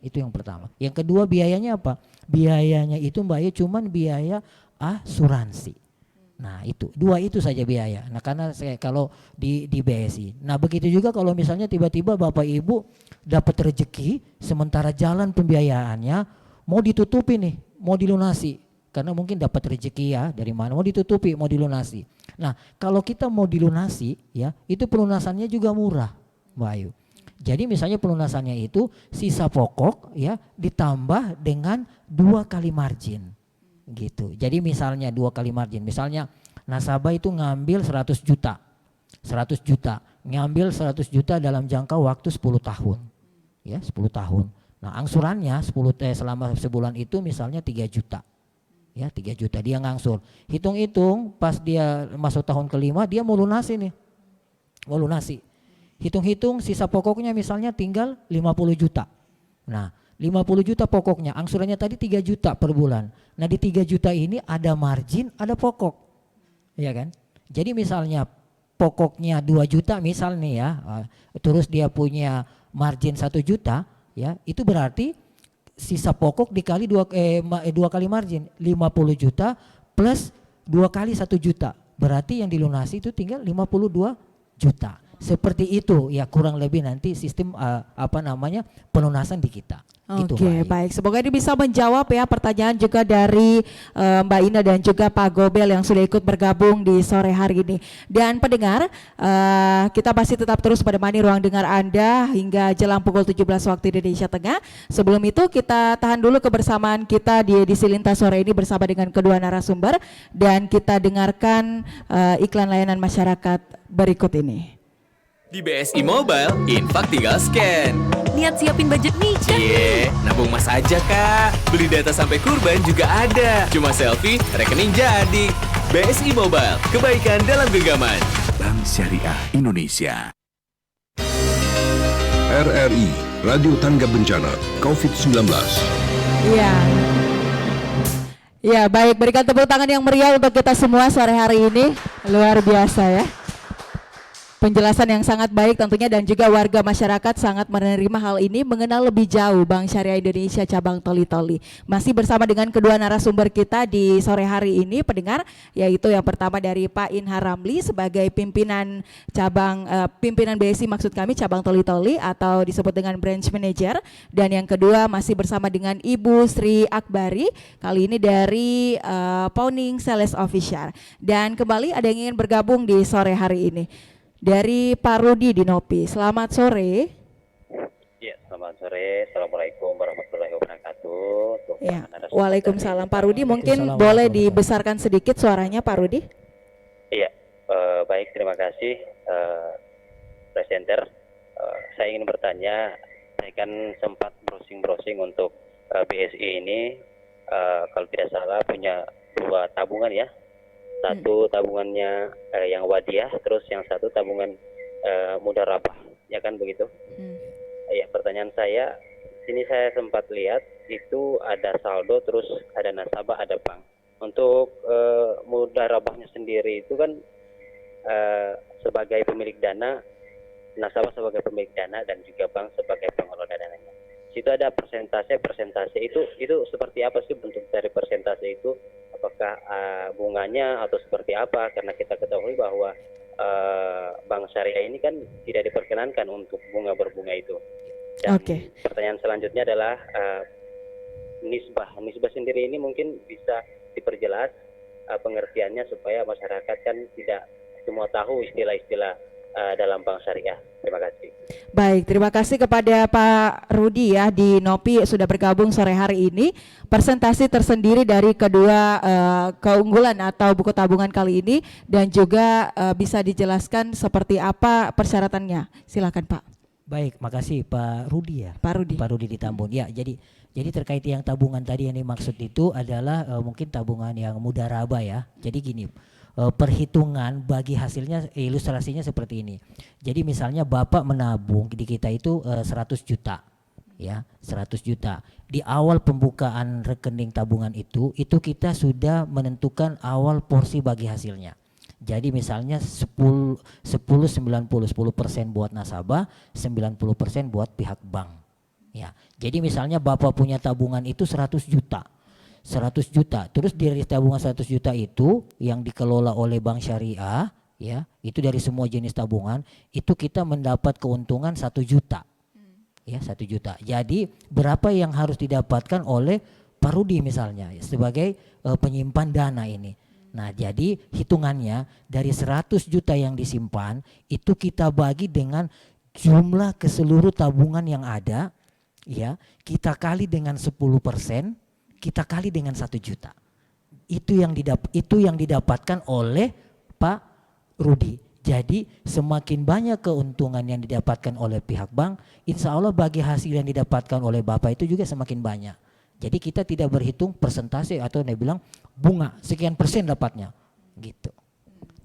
S3: Itu yang pertama. Yang kedua biayanya apa? Biayanya itu Mbak ya cuma biaya asuransi. Nah itu, 2 itu saja biaya. Nah karena kalau di BSI. Nah begitu juga kalau misalnya tiba-tiba Bapak Ibu dapat rezeki sementara jalan pembiayaannya mau ditutupi nih, mau dilunasi. Karena mungkin dapat rezeki ya dari mana, mau ditutupi, mau dilunasi. Nah kalau kita mau dilunasi ya itu pelunasannya juga murah Mbak Ayu. Jadi misalnya pelunasannya itu sisa pokok ya ditambah dengan 2 kali margin. Gitu. Jadi misalnya 2 kali margin, misalnya nasabah itu ngambil 100 juta 100 juta, ngambil 100 juta dalam jangka waktu 10 tahun. Ya, 10 tahun. Nah, angsurannya selama sebulan itu misalnya 3 juta. Ya, 3 juta dia ngangsur. Hitung-hitung pas dia masuk tahun kelima dia mau lunasi nih. Mau lunasi. Hitung-hitung sisa pokoknya misalnya tinggal 50 juta. Nah, 50 juta pokoknya, angsurannya tadi 3 juta per bulan. Nah, di 3 juta ini ada margin, ada pokok. Iya kan? Jadi misalnya pokoknya 2 juta misal nih ya, terus dia punya margin 1 juta, ya, itu berarti sisa pokok dikali 2 kali margin, 50 juta plus 2 kali 1 juta. Berarti yang dilunasi itu tinggal 52 juta. Seperti itu ya kurang lebih nanti sistem pelunasan di kita.
S2: Oke, baik. Semoga ini bisa menjawab ya pertanyaan juga dari Mbak Ina dan juga Pak Gobel yang sudah ikut bergabung di sore hari ini. Dan pendengar, kita masih tetap terus menemani ruang dengar Anda hingga jelang pukul 17 waktu Indonesia Tengah. Sebelum itu kita tahan dulu kebersamaan kita di edisi Lintas sore ini bersama dengan kedua narasumber dan kita dengarkan iklan layanan masyarakat berikut ini.
S9: Di BSI Mobile, infak tinggal scan.
S10: Niat siapin budget nikah.
S9: Nabung mas aja kak. Beli data sampai kurban juga ada. Cuma selfie, rekening jadi. BSI Mobile, kebaikan dalam genggaman.
S1: Bank Syariah Indonesia. RRI, Radio Tangga Bencana COVID-19.
S2: Iya. Ya, baik, berikan tepuk tangan yang meriah untuk kita semua sore hari ini. Luar biasa ya. Penjelasan yang sangat baik tentunya dan juga warga masyarakat sangat menerima hal ini, mengenal lebih jauh Bank Syariah Indonesia cabang Toli-Toli. Masih bersama dengan kedua narasumber kita di sore hari ini pendengar, yaitu yang pertama dari Pak Inhar Ramli sebagai pimpinan cabang pimpinan BSI maksud kami cabang Toli-Toli atau disebut dengan branch manager, dan yang kedua masih bersama dengan Ibu Sri Akbari kali ini dari Pawning Sales Official. Dan kembali ada yang ingin bergabung di sore hari ini. Dari Pak Rudi di Nopi. Selamat sore.
S11: Ya, selamat sore. Assalamualaikum warahmatullahi wabarakatuh.
S2: Ya, waalaikumsalam. Pak Rudi mungkin boleh dibesarkan sedikit suaranya Pak Rudi?
S11: Iya, baik, terima kasih presenter. Saya ingin bertanya, saya kan sempat browsing untuk BSI ini, kalau tidak salah punya 2 tabungan ya. Satu tabungannya yang wadiah, terus yang satu tabungan mudarabah, ya kan begitu? Ya, pertanyaan saya, sini saya sempat lihat itu ada saldo, terus ada nasabah, ada bank. Untuk mudarabahnya sendiri itu kan sebagai pemilik dana, nasabah sebagai pemilik dana dan juga bank sebagai pengelola dananya. Situ ada persentase itu seperti apa sih bentuk dari persentase itu? Apakah bunganya atau seperti apa? Karena kita ketahui bahwa bank syariah ini kan tidak diperkenankan untuk berbunga itu. Dan pertanyaan selanjutnya adalah nisbah sendiri ini mungkin bisa diperjelas pengertiannya supaya masyarakat kan tidak semua tahu istilah-istilah dalam bank syariah. Terima kasih.
S2: Baik, terima kasih kepada Pak Rudi ya di Nopi sudah bergabung sore hari ini. Presentasi tersendiri dari kedua keunggulan atau buku tabungan kali ini dan juga bisa dijelaskan seperti apa persyaratannya. Silakan Pak.
S3: Baik, makasih Pak Rudi ya.
S2: Pak Rudi
S3: di Tambun. Ya, jadi terkait yang tabungan tadi yang dimaksud itu adalah mungkin tabungan yang mudarabah ya. Jadi gini, perhitungan bagi hasilnya ilustrasinya seperti ini. Jadi misalnya Bapak menabung di kita itu 100 juta. Ya, 100 juta. Di awal pembukaan rekening tabungan itu kita sudah menentukan awal porsi bagi hasilnya. Jadi misalnya 10% buat nasabah, 90% buat pihak bank. Ya. Jadi misalnya Bapak punya tabungan itu 100 juta. 100 juta. Terus dari tabungan 100 juta itu yang dikelola oleh bank syariah, ya, itu dari semua jenis tabungan, itu kita mendapat keuntungan 1 juta. Ya, 1 juta. Jadi berapa yang harus didapatkan oleh Pak Rudi misalnya sebagai penyimpan dana ini. Nah, jadi hitungannya dari 100 juta yang disimpan itu kita bagi dengan jumlah keseluruh tabungan yang ada, ya, kita kali dengan 10%, kita kali dengan 1 juta. Itu yang didapatkan oleh Pak Rudi. Jadi semakin banyak keuntungan yang didapatkan oleh pihak bank, insya Allah bagi hasil yang didapatkan oleh Bapak itu juga semakin banyak. Jadi kita tidak berhitung persentase atau dia bilang bunga sekian persen dapatnya gitu.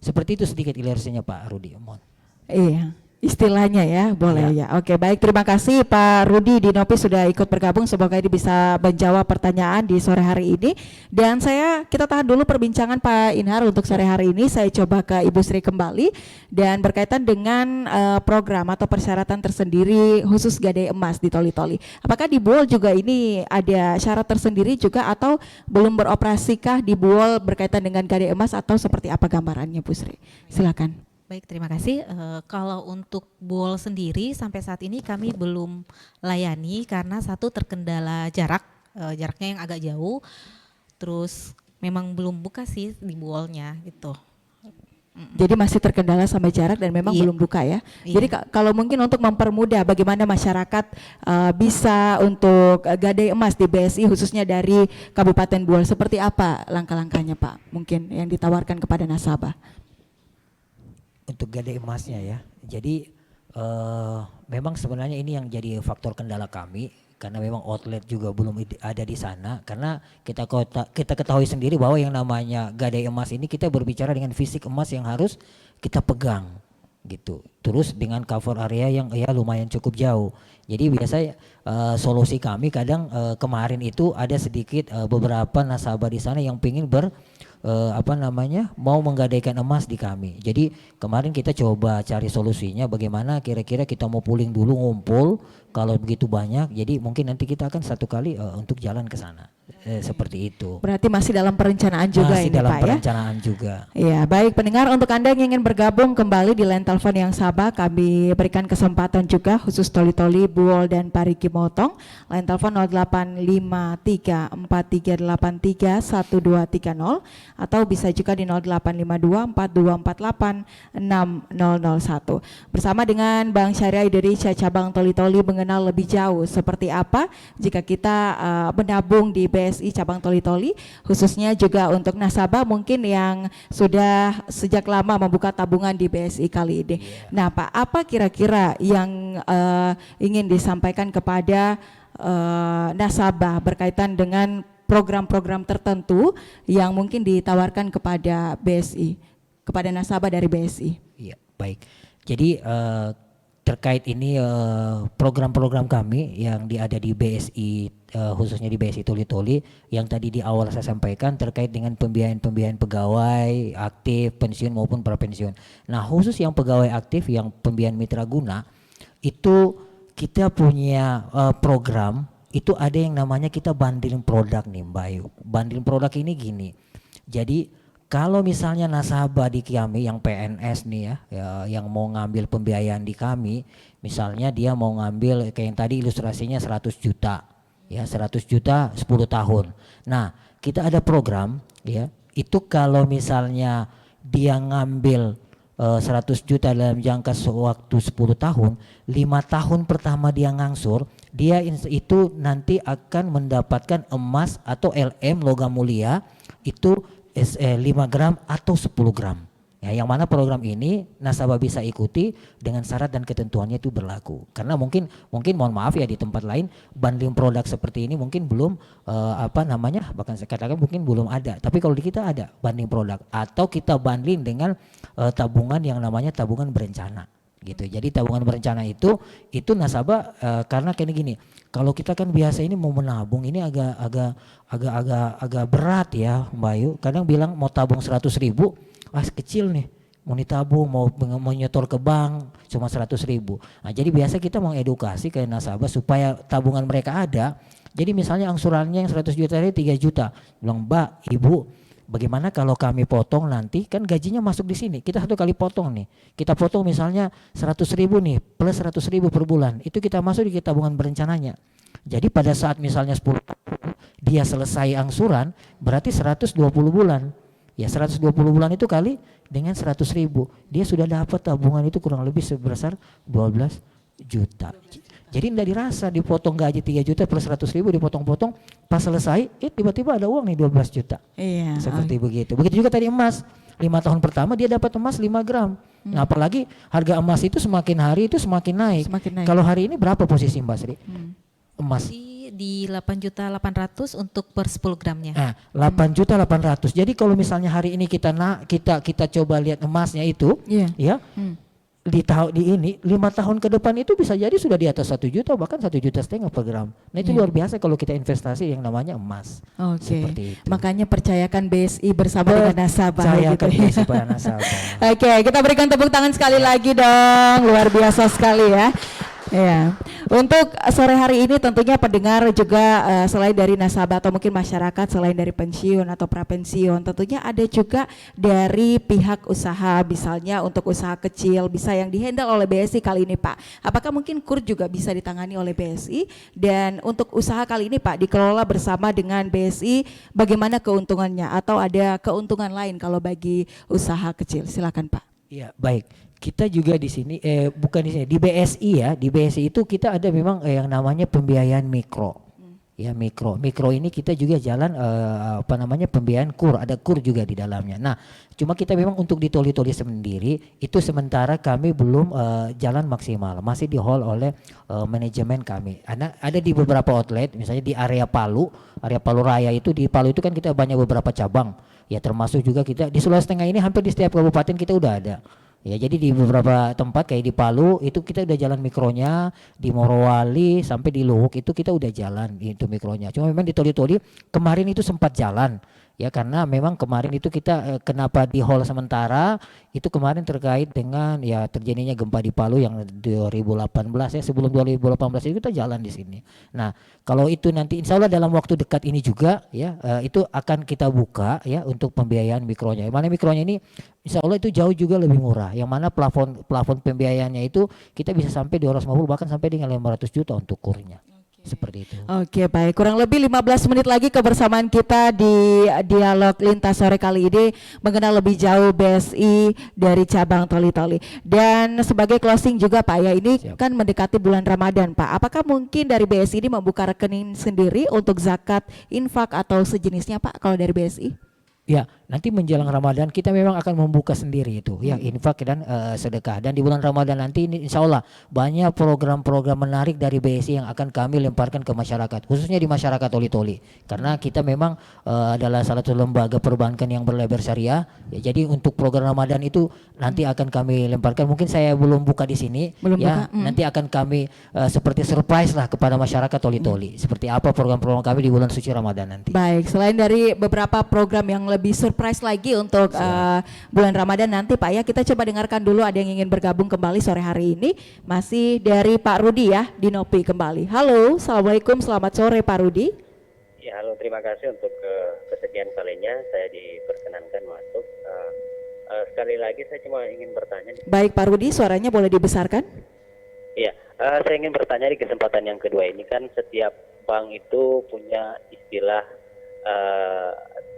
S3: Seperti itu sedikit ilustrasinya Pak Rudi. Mohon.
S2: Iya, istilahnya ya, boleh ya. Oke, baik, terima kasih Pak Rudi Dinopi sudah ikut bergabung. Semoga ini bisa menjawab pertanyaan di sore hari ini. Dan kita tahan dulu perbincangan Pak Inhar untuk sore hari ini. Saya coba ke Ibu Sri kembali dan berkaitan dengan program atau persyaratan tersendiri khusus Gadai Emas di Toli-Toli. Apakah di Buol juga ini ada syarat tersendiri juga atau belum beroperasikah di Buol berkaitan dengan Gadai Emas atau seperti apa gambarannya Bu Sri? Silakan.
S4: Baik, terima kasih. Kalau untuk Buol sendiri sampai saat ini kami belum layani karena satu terkendala jaraknya yang agak jauh. Terus memang belum buka sih di Buolnya gitu.
S2: Jadi masih terkendala sama jarak dan memang belum buka ya. Jadi kalau mungkin untuk mempermudah bagaimana masyarakat bisa untuk Gadai Emas di BSI khususnya dari Kabupaten Buol, seperti apa langkah-langkahnya Pak? Mungkin yang ditawarkan kepada nasabah.
S3: Untuk Gadai Emasnya ya, jadi memang sebenarnya ini yang jadi faktor kendala kami karena memang outlet juga belum ada di sana, karena kita ketahui sendiri bahwa yang namanya Gadai Emas ini kita berbicara dengan fisik emas yang harus kita pegang gitu, terus dengan cover area yang ya lumayan cukup jauh. Jadi biasanya solusi kami kadang kemarin itu ada sedikit beberapa nasabah di sana yang pingin mau menggadaikan emas di kami. Jadi kemarin kita coba cari solusinya bagaimana kira-kira kita mau pooling dulu ngumpul kalau begitu banyak. Jadi mungkin nanti kita akan satu kali untuk jalan ke sana. Seperti itu.
S2: Berarti masih dalam perencanaan juga
S3: masih
S2: ini
S3: dalam
S2: Pak
S3: perencanaan juga.
S2: Ya, baik pendengar, untuk Anda yang ingin bergabung kembali di line telepon yang sama, kami berikan kesempatan juga khusus Toli-Toli, Buol dan Parigi Motong. Line telepon 085343831230 atau bisa juga di 085242486001. Bersama dengan Bank Syariah Indonesia cabang Toli-Toli mengenal lebih jauh seperti apa jika kita menabung di BSI cabang Toli-Toli, khususnya juga untuk nasabah mungkin yang sudah sejak lama membuka tabungan di BSI kali ini. Nah Pak, apa kira-kira yang ingin disampaikan kepada nasabah berkaitan dengan program-program tertentu yang mungkin ditawarkan kepada BSI, kepada nasabah dari BSI?
S3: Iya, baik. Jadi terkait ini program-program kami yang ada di BSI, khususnya di BSI Toli-Toli yang tadi di awal saya sampaikan terkait dengan pembiayaan pegawai aktif, pensiun maupun prapensiun. Nah khusus yang pegawai aktif yang pembiayaan mitra guna itu kita punya program, itu ada yang namanya kita bundling produk nih Mbak Ayu. Bundling produk ini gini, jadi kalau misalnya nasabah di kami yang PNS nih ya, yang mau ngambil pembiayaan di kami, misalnya dia mau ngambil kayak yang tadi ilustrasinya 100 juta, ya 100 juta 10 tahun. Nah kita ada program ya, itu kalau misalnya dia ngambil 100 juta dalam jangka waktu 10 tahun, 5 tahun pertama dia ngangsur, dia itu nanti akan mendapatkan emas atau LM logam mulia itu 5 gram atau 10 gram. Ya, yang mana program ini nasabah bisa ikuti dengan syarat dan ketentuannya itu berlaku. Karena mungkin mohon maaf ya di tempat lain bundling produk seperti ini mungkin belum bahkan saya katakan mungkin belum ada. Tapi kalau di kita ada bundling produk atau kita bundling dengan tabungan yang namanya tabungan berencana. Gitu. Jadi tabungan berencana itu nasabah karena kayak gini. Kalau kita kan biasa ini mau menabung ini agak berat ya Mbak Ayu. Kadang bilang mau tabung 100.000, kecil nih. Mau ditabung, mau nyetor ke bank cuma 100.000. Nah, jadi biasa kita mengedukasi ke nasabah supaya tabungan mereka ada. Jadi misalnya angsurannya yang 100 juta ini 3 juta. Bilang, "Mbak, Ibu, bagaimana kalau kami potong nanti kan gajinya masuk di sini, kita satu kali potong nih, kita potong misalnya 100.000 nih plus 100.000 per bulan, itu kita masuk di tabungan berencananya. Jadi pada saat misalnya 10 dia selesai angsuran berarti 120 bulan, ya 120 bulan itu kali dengan 100.000 dia sudah dapat tabungan itu kurang lebih sebesar 12 juta. Jadi tidak dirasa dipotong gaji 3 juta plus 100.000 dipotong-potong pas selesai tiba-tiba ada uang nih 12 juta.
S2: Iya.
S3: Seperti begitu. Begitu juga tadi emas. 5 tahun pertama dia dapat emas 5 gram. Nah, apalagi harga emas itu semakin hari itu semakin naik. Kalau hari ini berapa posisi Mbak Sri? Emas
S4: di 8.800.000 untuk per 10 gramnya.
S3: Nah, 8.800.000. Jadi kalau misalnya hari ini kita coba lihat emasnya itu, ya, di 5 tahun ke depan itu bisa jadi sudah di atas 1 juta, bahkan 1,5 juta per gram. Nah itu luar biasa kalau kita investasi yang namanya emas. Seperti itu.
S2: Makanya percayakan BSI bersama dengan nasabah.
S3: Percayakan
S2: gitu.
S3: BSI pada nasabah.
S2: Oke, kita berikan tepuk tangan sekali lagi dong, luar biasa sekali ya. Ya, untuk sore hari ini tentunya pendengar juga selain dari nasabah atau mungkin masyarakat selain dari pensiun atau prapensiun, tentunya ada juga dari pihak usaha, misalnya untuk usaha kecil bisa yang dihandle oleh BSI kali ini Pak. Apakah mungkin KUR juga bisa ditangani oleh BSI, dan untuk usaha kali ini Pak dikelola bersama dengan BSI, bagaimana keuntungannya atau ada keuntungan lain kalau bagi usaha kecil? Silakan Pak.
S3: Iya, baik. Kita juga di sini bukan di sini, di BSI ya, di BSI itu kita ada memang yang namanya pembiayaan mikro. Ya, mikro ini kita juga jalan pembiayaan KUR, ada KUR juga di dalamnya. Nah, cuma kita memang untuk di toli-toli sendiri itu sementara kami belum jalan maksimal, masih di hold oleh manajemen kami. Ada di beberapa outlet, misalnya di area Palu Raya itu, di Palu itu kan kita banyak beberapa cabang. Ya, termasuk juga kita di Sulawesi Tengah ini hampir di setiap kabupaten kita udah ada. Ya, jadi di beberapa tempat kayak di Palu itu kita udah jalan mikronya, di Morowali sampai di Luhuk itu kita udah jalan itu mikronya. Cuma memang di toli-toli kemarin itu sempat jalan. Ya, karena memang kemarin itu kita kenapa di hold sementara itu kemarin terkait dengan ya terjadinya gempa di Palu yang 2018 ya, sebelum 2018 itu kita jalan di sini. Nah, kalau itu nanti insya Allah dalam waktu dekat ini juga ya itu akan kita buka ya untuk pembiayaan mikronya. Yang mana mikronya ini insya Allah itu jauh juga lebih murah. Yang mana plafon pembiayaannya itu kita bisa sampai 250 bahkan sampai dengan 500 juta untuk kurnya. Seperti itu.
S2: Oke, baik. Kurang lebih 15 menit lagi kebersamaan kita di dialog lintas sore kali ini mengenal lebih jauh BSI dari cabang Toli-Toli. Dan sebagai closing juga Pak ya, ini kan mendekati bulan Ramadan Pak. Apakah mungkin dari BSI ini membuka rekening sendiri untuk zakat, infak atau sejenisnya Pak kalau dari BSI?
S3: Ya, nanti menjelang Ramadan kita memang akan membuka sendiri itu ya, infak dan sedekah. Dan di bulan Ramadan nanti ini insya Allah banyak program-program menarik dari BSI yang akan kami lemparkan ke masyarakat, khususnya di masyarakat Toli-Toli. Karena kita memang adalah salah satu lembaga perbankan yang berlabel syariah. Ya, jadi untuk program Ramadan itu nanti akan kami lemparkan. Mungkin saya belum buka di sini. Nanti akan kami seperti surprise lah kepada masyarakat Toli-Toli. Seperti apa program-program kami di bulan suci Ramadan nanti.
S2: Baik, selain dari beberapa program yang lebih surprise lagi untuk bulan Ramadan nanti Pak ya, kita coba dengarkan dulu ada yang ingin bergabung kembali sore hari ini, masih dari Pak Rudi ya di Nopi kembali. Halo, Assalamualaikum, selamat sore Pak Rudi.
S11: Ya, halo, terima kasih untuk kesekian kalinya saya diperkenankan masuk. Sekali lagi saya cuma ingin bertanya.
S2: Baik Pak Rudi, suaranya boleh dibesarkan?
S11: Iya, saya ingin bertanya di kesempatan yang kedua ini, kan setiap bank itu punya istilah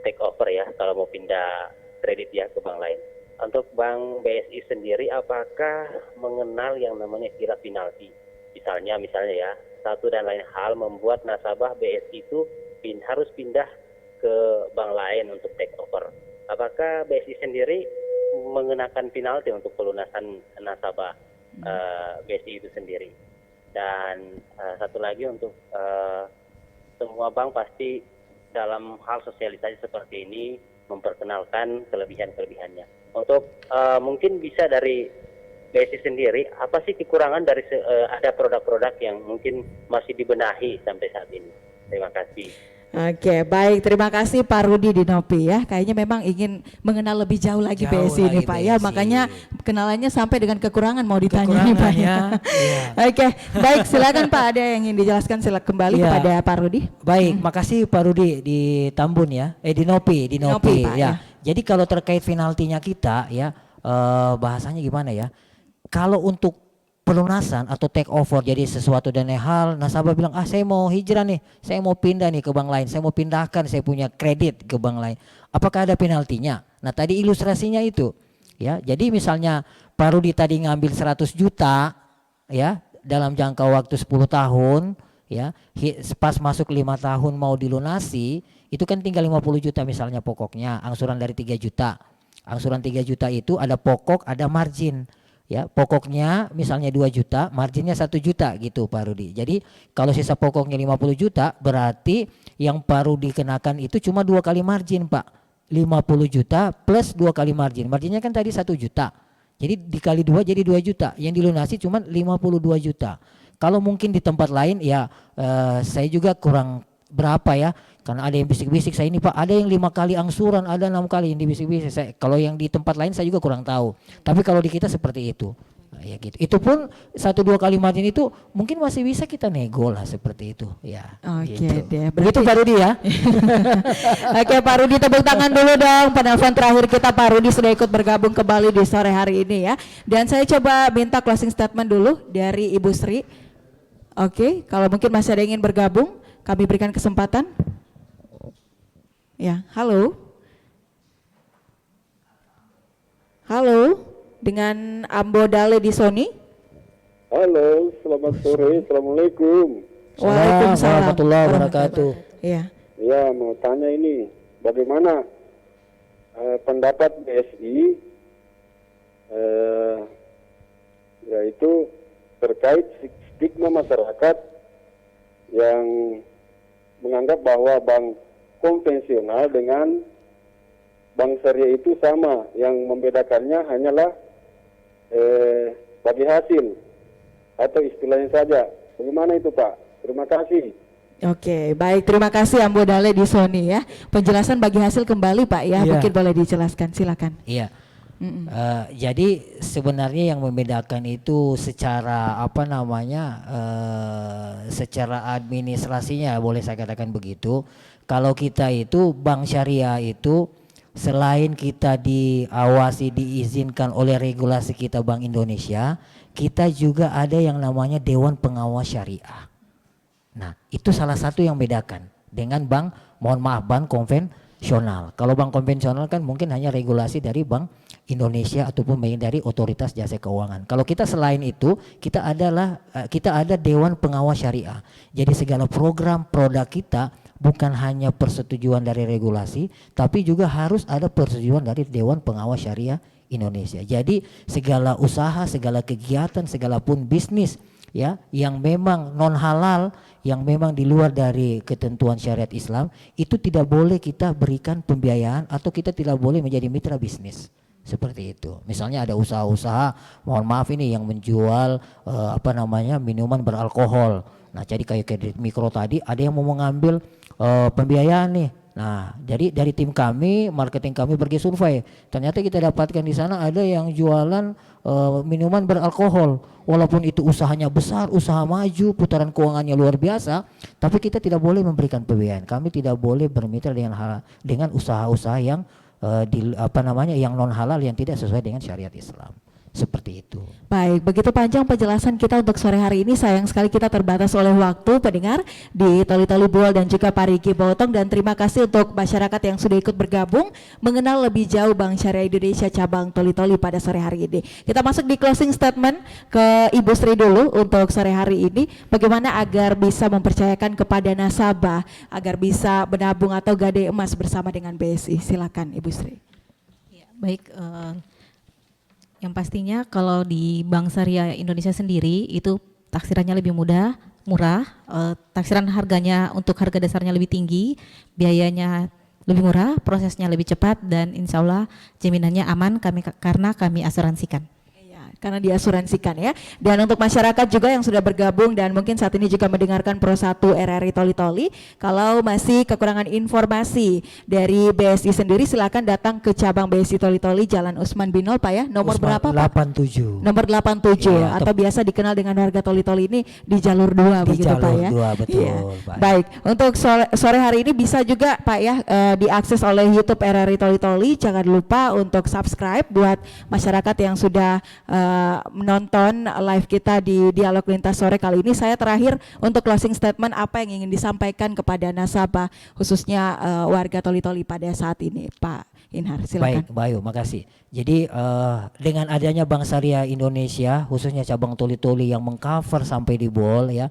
S11: take over ya kalau mau pindah kredit ya ke bank lain. Untuk Bank BSI sendiri apakah mengenal yang namanya istilah penalti? Misalnya ya, satu dan lain hal membuat nasabah BSI itu harus pindah ke bank lain untuk take over. Apakah BSI sendiri mengenakan penalti untuk pelunasan nasabah BSI itu sendiri? Dan satu lagi untuk semua bank pasti dalam hal sosialisasi seperti ini memperkenalkan kelebihan-kelebihannya. Untuk mungkin bisa dari BSI sendiri, apa sih kekurangan dari ada produk-produk yang mungkin masih dibenahi sampai saat ini? Terima kasih.
S2: Oke, baik, terima kasih Pak Rudi di Nopi ya. Kayaknya memang ingin mengenal lebih jauh lagi BSI ini Pak ya. Makanya kenalannya sampai dengan kekurangan mau ditanya nih Pak ya. Oke, baik, silakan Pak, ada yang ingin dijelaskan, silakan kembali kepada Pak Rudi.
S3: Baik, makasih Pak Rudi di Tambun ya. Di Nopi Pak, ya. Jadi kalau terkait penaltinya kita ya, bahasanya gimana ya? Kalau untuk pelunasan atau take over jadi sesuatu dan hal, nasabah bilang saya mau hijrah nih, saya mau pindah nih ke bank lain, saya mau pindahkan saya punya kredit ke bank lain, apakah ada penaltinya? Nah tadi ilustrasinya itu ya, jadi misalnya Pak Rudi tadi ngambil 100 juta ya dalam jangka waktu 10 tahun ya, pas masuk 5 tahun mau dilunasi itu kan tinggal 50 juta misalnya pokoknya, angsuran dari 3 juta. Angsuran 3 juta itu ada pokok, ada margin. Ya, pokoknya misalnya 2 juta, marginnya 1 juta gitu Pak Rudi. Jadi kalau sisa pokoknya 50 juta berarti yang Pak Rudi kenakan itu cuma 2 kali margin Pak. 50 juta plus 2 kali margin. Marginnya kan tadi 1 juta. Jadi dikali 2 jadi 2 juta. Yang dilunasi cuma 52 juta. Kalau mungkin di tempat lain ya saya juga kurang berapa ya. Karena ada yang bisik-bisik saya ini Pak, ada yang 5 kali angsuran, ada 6 kali yang dibisik-bisik. Kalau yang di tempat lain saya juga kurang tahu. Tapi kalau di kita seperti itu. Nah, ya gitu. Itu pun 1-2 kali margin itu mungkin masih bisa kita nego lah seperti itu. Ya.
S2: Oke
S3: gitu.
S2: deh.
S3: Begitu Pak Rudi ya.
S2: Oke Pak Rudi, tepuk tangan dulu dong. Penelpon terakhir kita Pak Rudi sudah ikut bergabung kembali di sore hari ini ya. Dan saya coba minta closing statement dulu dari Ibu Sri. Oke, kalau mungkin masih ada yang ingin bergabung, kami berikan kesempatan. Ya, halo. Halo, dengan Ambo Dale di Sony.
S12: Halo, selamat sore. Assalamualaikum.
S2: Waalaikumsalam
S3: warahmatullahi wabarakatuh.
S2: Iya.
S12: Ya, mau tanya ini, bagaimana pendapat BSI yaitu terkait stigma masyarakat yang menganggap bahwa bank konvensional dengan bank syariah itu sama, yang membedakannya hanyalah bagi hasil atau istilahnya saja. Bagaimana itu Pak? Terima kasih.
S2: Oke, baik, terima kasih Ambo Dale di Sony ya. Penjelasan bagi hasil kembali Pak ya, mungkin boleh dijelaskan, silakan.
S3: Iya. Jadi sebenarnya yang membedakan itu secara apa namanya, secara administrasinya boleh saya katakan begitu. Kalau kita itu bank syariah itu selain kita diawasi, diizinkan oleh regulasi kita Bank Indonesia, kita juga ada yang namanya Dewan Pengawas Syariah. Nah, itu salah satu yang bedakan dengan bank, mohon maaf, bank konvensional. Kalau bank konvensional kan mungkin hanya regulasi dari Bank Indonesia ataupun dari Otoritas Jasa Keuangan. Kalau kita selain itu, kita ada Dewan Pengawas Syariah. Jadi segala program produk kita bukan hanya persetujuan dari regulasi, tapi juga harus ada persetujuan dari Dewan Pengawas Syariah Indonesia. Jadi segala usaha, segala kegiatan, segala pun bisnis ya yang memang non halal, yang memang di luar dari ketentuan syariat Islam, itu tidak boleh kita berikan pembiayaan atau kita tidak boleh menjadi mitra bisnis. Seperti itu. Misalnya ada usaha-usaha, mohon maaf ini yang menjual minuman beralkohol. Nah, jadi kayak kredit mikro tadi ada yang mau mengambil pembiayaan nih. Nah, jadi dari tim kami, marketing kami pergi survei. Ternyata kita dapatkan di sana ada yang jualan minuman beralkohol. Walaupun itu usahanya besar, usaha maju, putaran keuangannya luar biasa, tapi kita tidak boleh memberikan pembiayaan. Kami tidak boleh bermitra dengan usaha-usaha yang yang non halal, yang tidak sesuai dengan syariat Islam. Seperti itu.
S2: Baik, begitu panjang penjelasan kita untuk sore hari ini. Sayang sekali kita terbatas oleh waktu pendengar di Toli-Toli Buol dan juga Pak Riki Botong. Dan terima kasih untuk masyarakat yang sudah ikut bergabung mengenal lebih jauh Bank Syariah Indonesia cabang Toli-Toli pada sore hari ini. Kita masuk di closing statement ke Ibu Sri dulu untuk sore hari ini. Bagaimana agar bisa mempercayakan kepada nasabah agar bisa menabung atau gadai emas bersama dengan BSI. Silakan Ibu Sri.
S4: Ya, baik. Yang pastinya kalau di Bank Syariah Indonesia sendiri itu taksirannya lebih murah, taksiran harganya untuk harga dasarnya lebih tinggi, biayanya lebih murah, prosesnya lebih cepat, dan insya Allah jaminannya aman karena kami asuransikan.
S2: Karena diasuransikan ya. Dan untuk masyarakat juga yang sudah bergabung dan mungkin saat ini juga mendengarkan Pro 1 RRI Toli-Toli, kalau masih kekurangan informasi dari BSI sendiri, silakan datang ke cabang BSI Toli-Toli Jalan Usman Binol Pak ya. Nomor
S3: Usman
S2: berapa Pak?
S3: 87.
S2: Nomor 87 ya, atau biasa dikenal dengan harga Toli-Toli ini di jalur 2 begitu Pak ya.
S3: Jalur 2 betul
S2: ya.
S3: Pak.
S2: Baik, untuk sore hari ini bisa juga Pak ya diakses oleh YouTube RRI Toli-Toli. Jangan lupa untuk subscribe buat masyarakat yang sudah menonton live kita di Dialog Lintas Sore kali ini. Saya terakhir untuk closing statement, apa yang ingin disampaikan kepada nasabah khususnya warga Toli-Toli pada saat ini Pak Inhar, silakan.
S3: Baik, Bayu, makasih. Jadi dengan adanya Bank Syariah Indonesia khususnya cabang Toli-Toli yang mengcover sampai di Buol ya,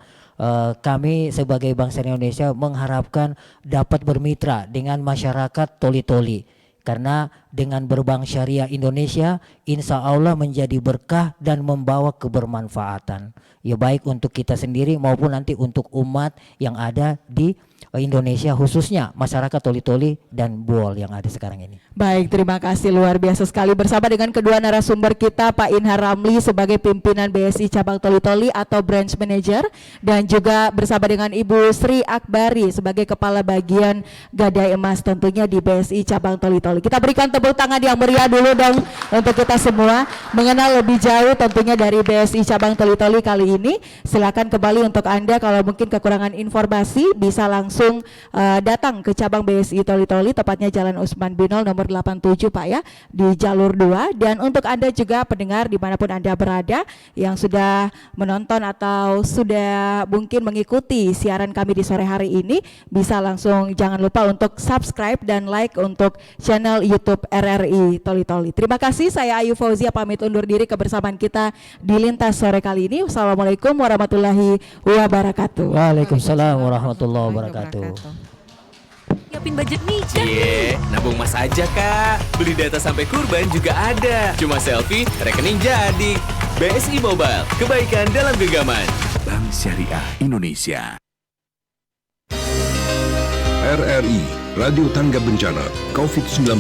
S3: kami sebagai Bank Syariah Indonesia mengharapkan dapat bermitra dengan masyarakat Toli-Toli. Karena dengan berbank syariah Indonesia, insya Allah menjadi berkah dan membawa kebermanfaatan. Ya baik untuk kita sendiri maupun nanti untuk umat yang ada di Indonesia, khususnya masyarakat Toli-Toli dan Buol yang ada sekarang ini.
S2: Baik, terima kasih luar biasa sekali bersama dengan kedua narasumber kita, Pak Inhar Ramli sebagai pimpinan BSI Cabang Toli-Toli atau Branch Manager, dan juga bersama dengan Ibu Sri Akbari sebagai Kepala Bagian Gadai Emas tentunya di BSI Cabang Toli-Toli. Kita berikan tepuk tangan yang meriah dulu dong untuk kita semua mengenal lebih jauh tentunya dari BSI Cabang Toli-Toli kali ini. Silakan kembali untuk Anda kalau mungkin kekurangan informasi bisa langsung datang ke cabang BSI Toli-Toli, tepatnya Jalan Usman Binol nomor 87 Pak ya, di jalur 2. Dan untuk Anda juga pendengar dimanapun Anda berada yang sudah menonton atau sudah mungkin mengikuti siaran kami di sore hari ini, bisa langsung jangan lupa untuk subscribe dan like untuk channel YouTube RRI Toli-Toli. Terima kasih, saya Ayu Fauzia pamit undur diri kebersamaan kita di Lintas sore kali ini. Wassalamualaikum warahmatullahi wabarakatuh.
S3: Waalaikumsalam warahmatullahi wabarakatuh.
S10: Siapin budget nikah.
S9: Nabung emas aja kak. Beli data sampai kurban juga ada. Cuma selfie, rekening jadi. BSI Mobile, kebaikan dalam genggaman.
S1: Bank Syariah Indonesia. RRI, Radio Tangga Bencana COVID-19.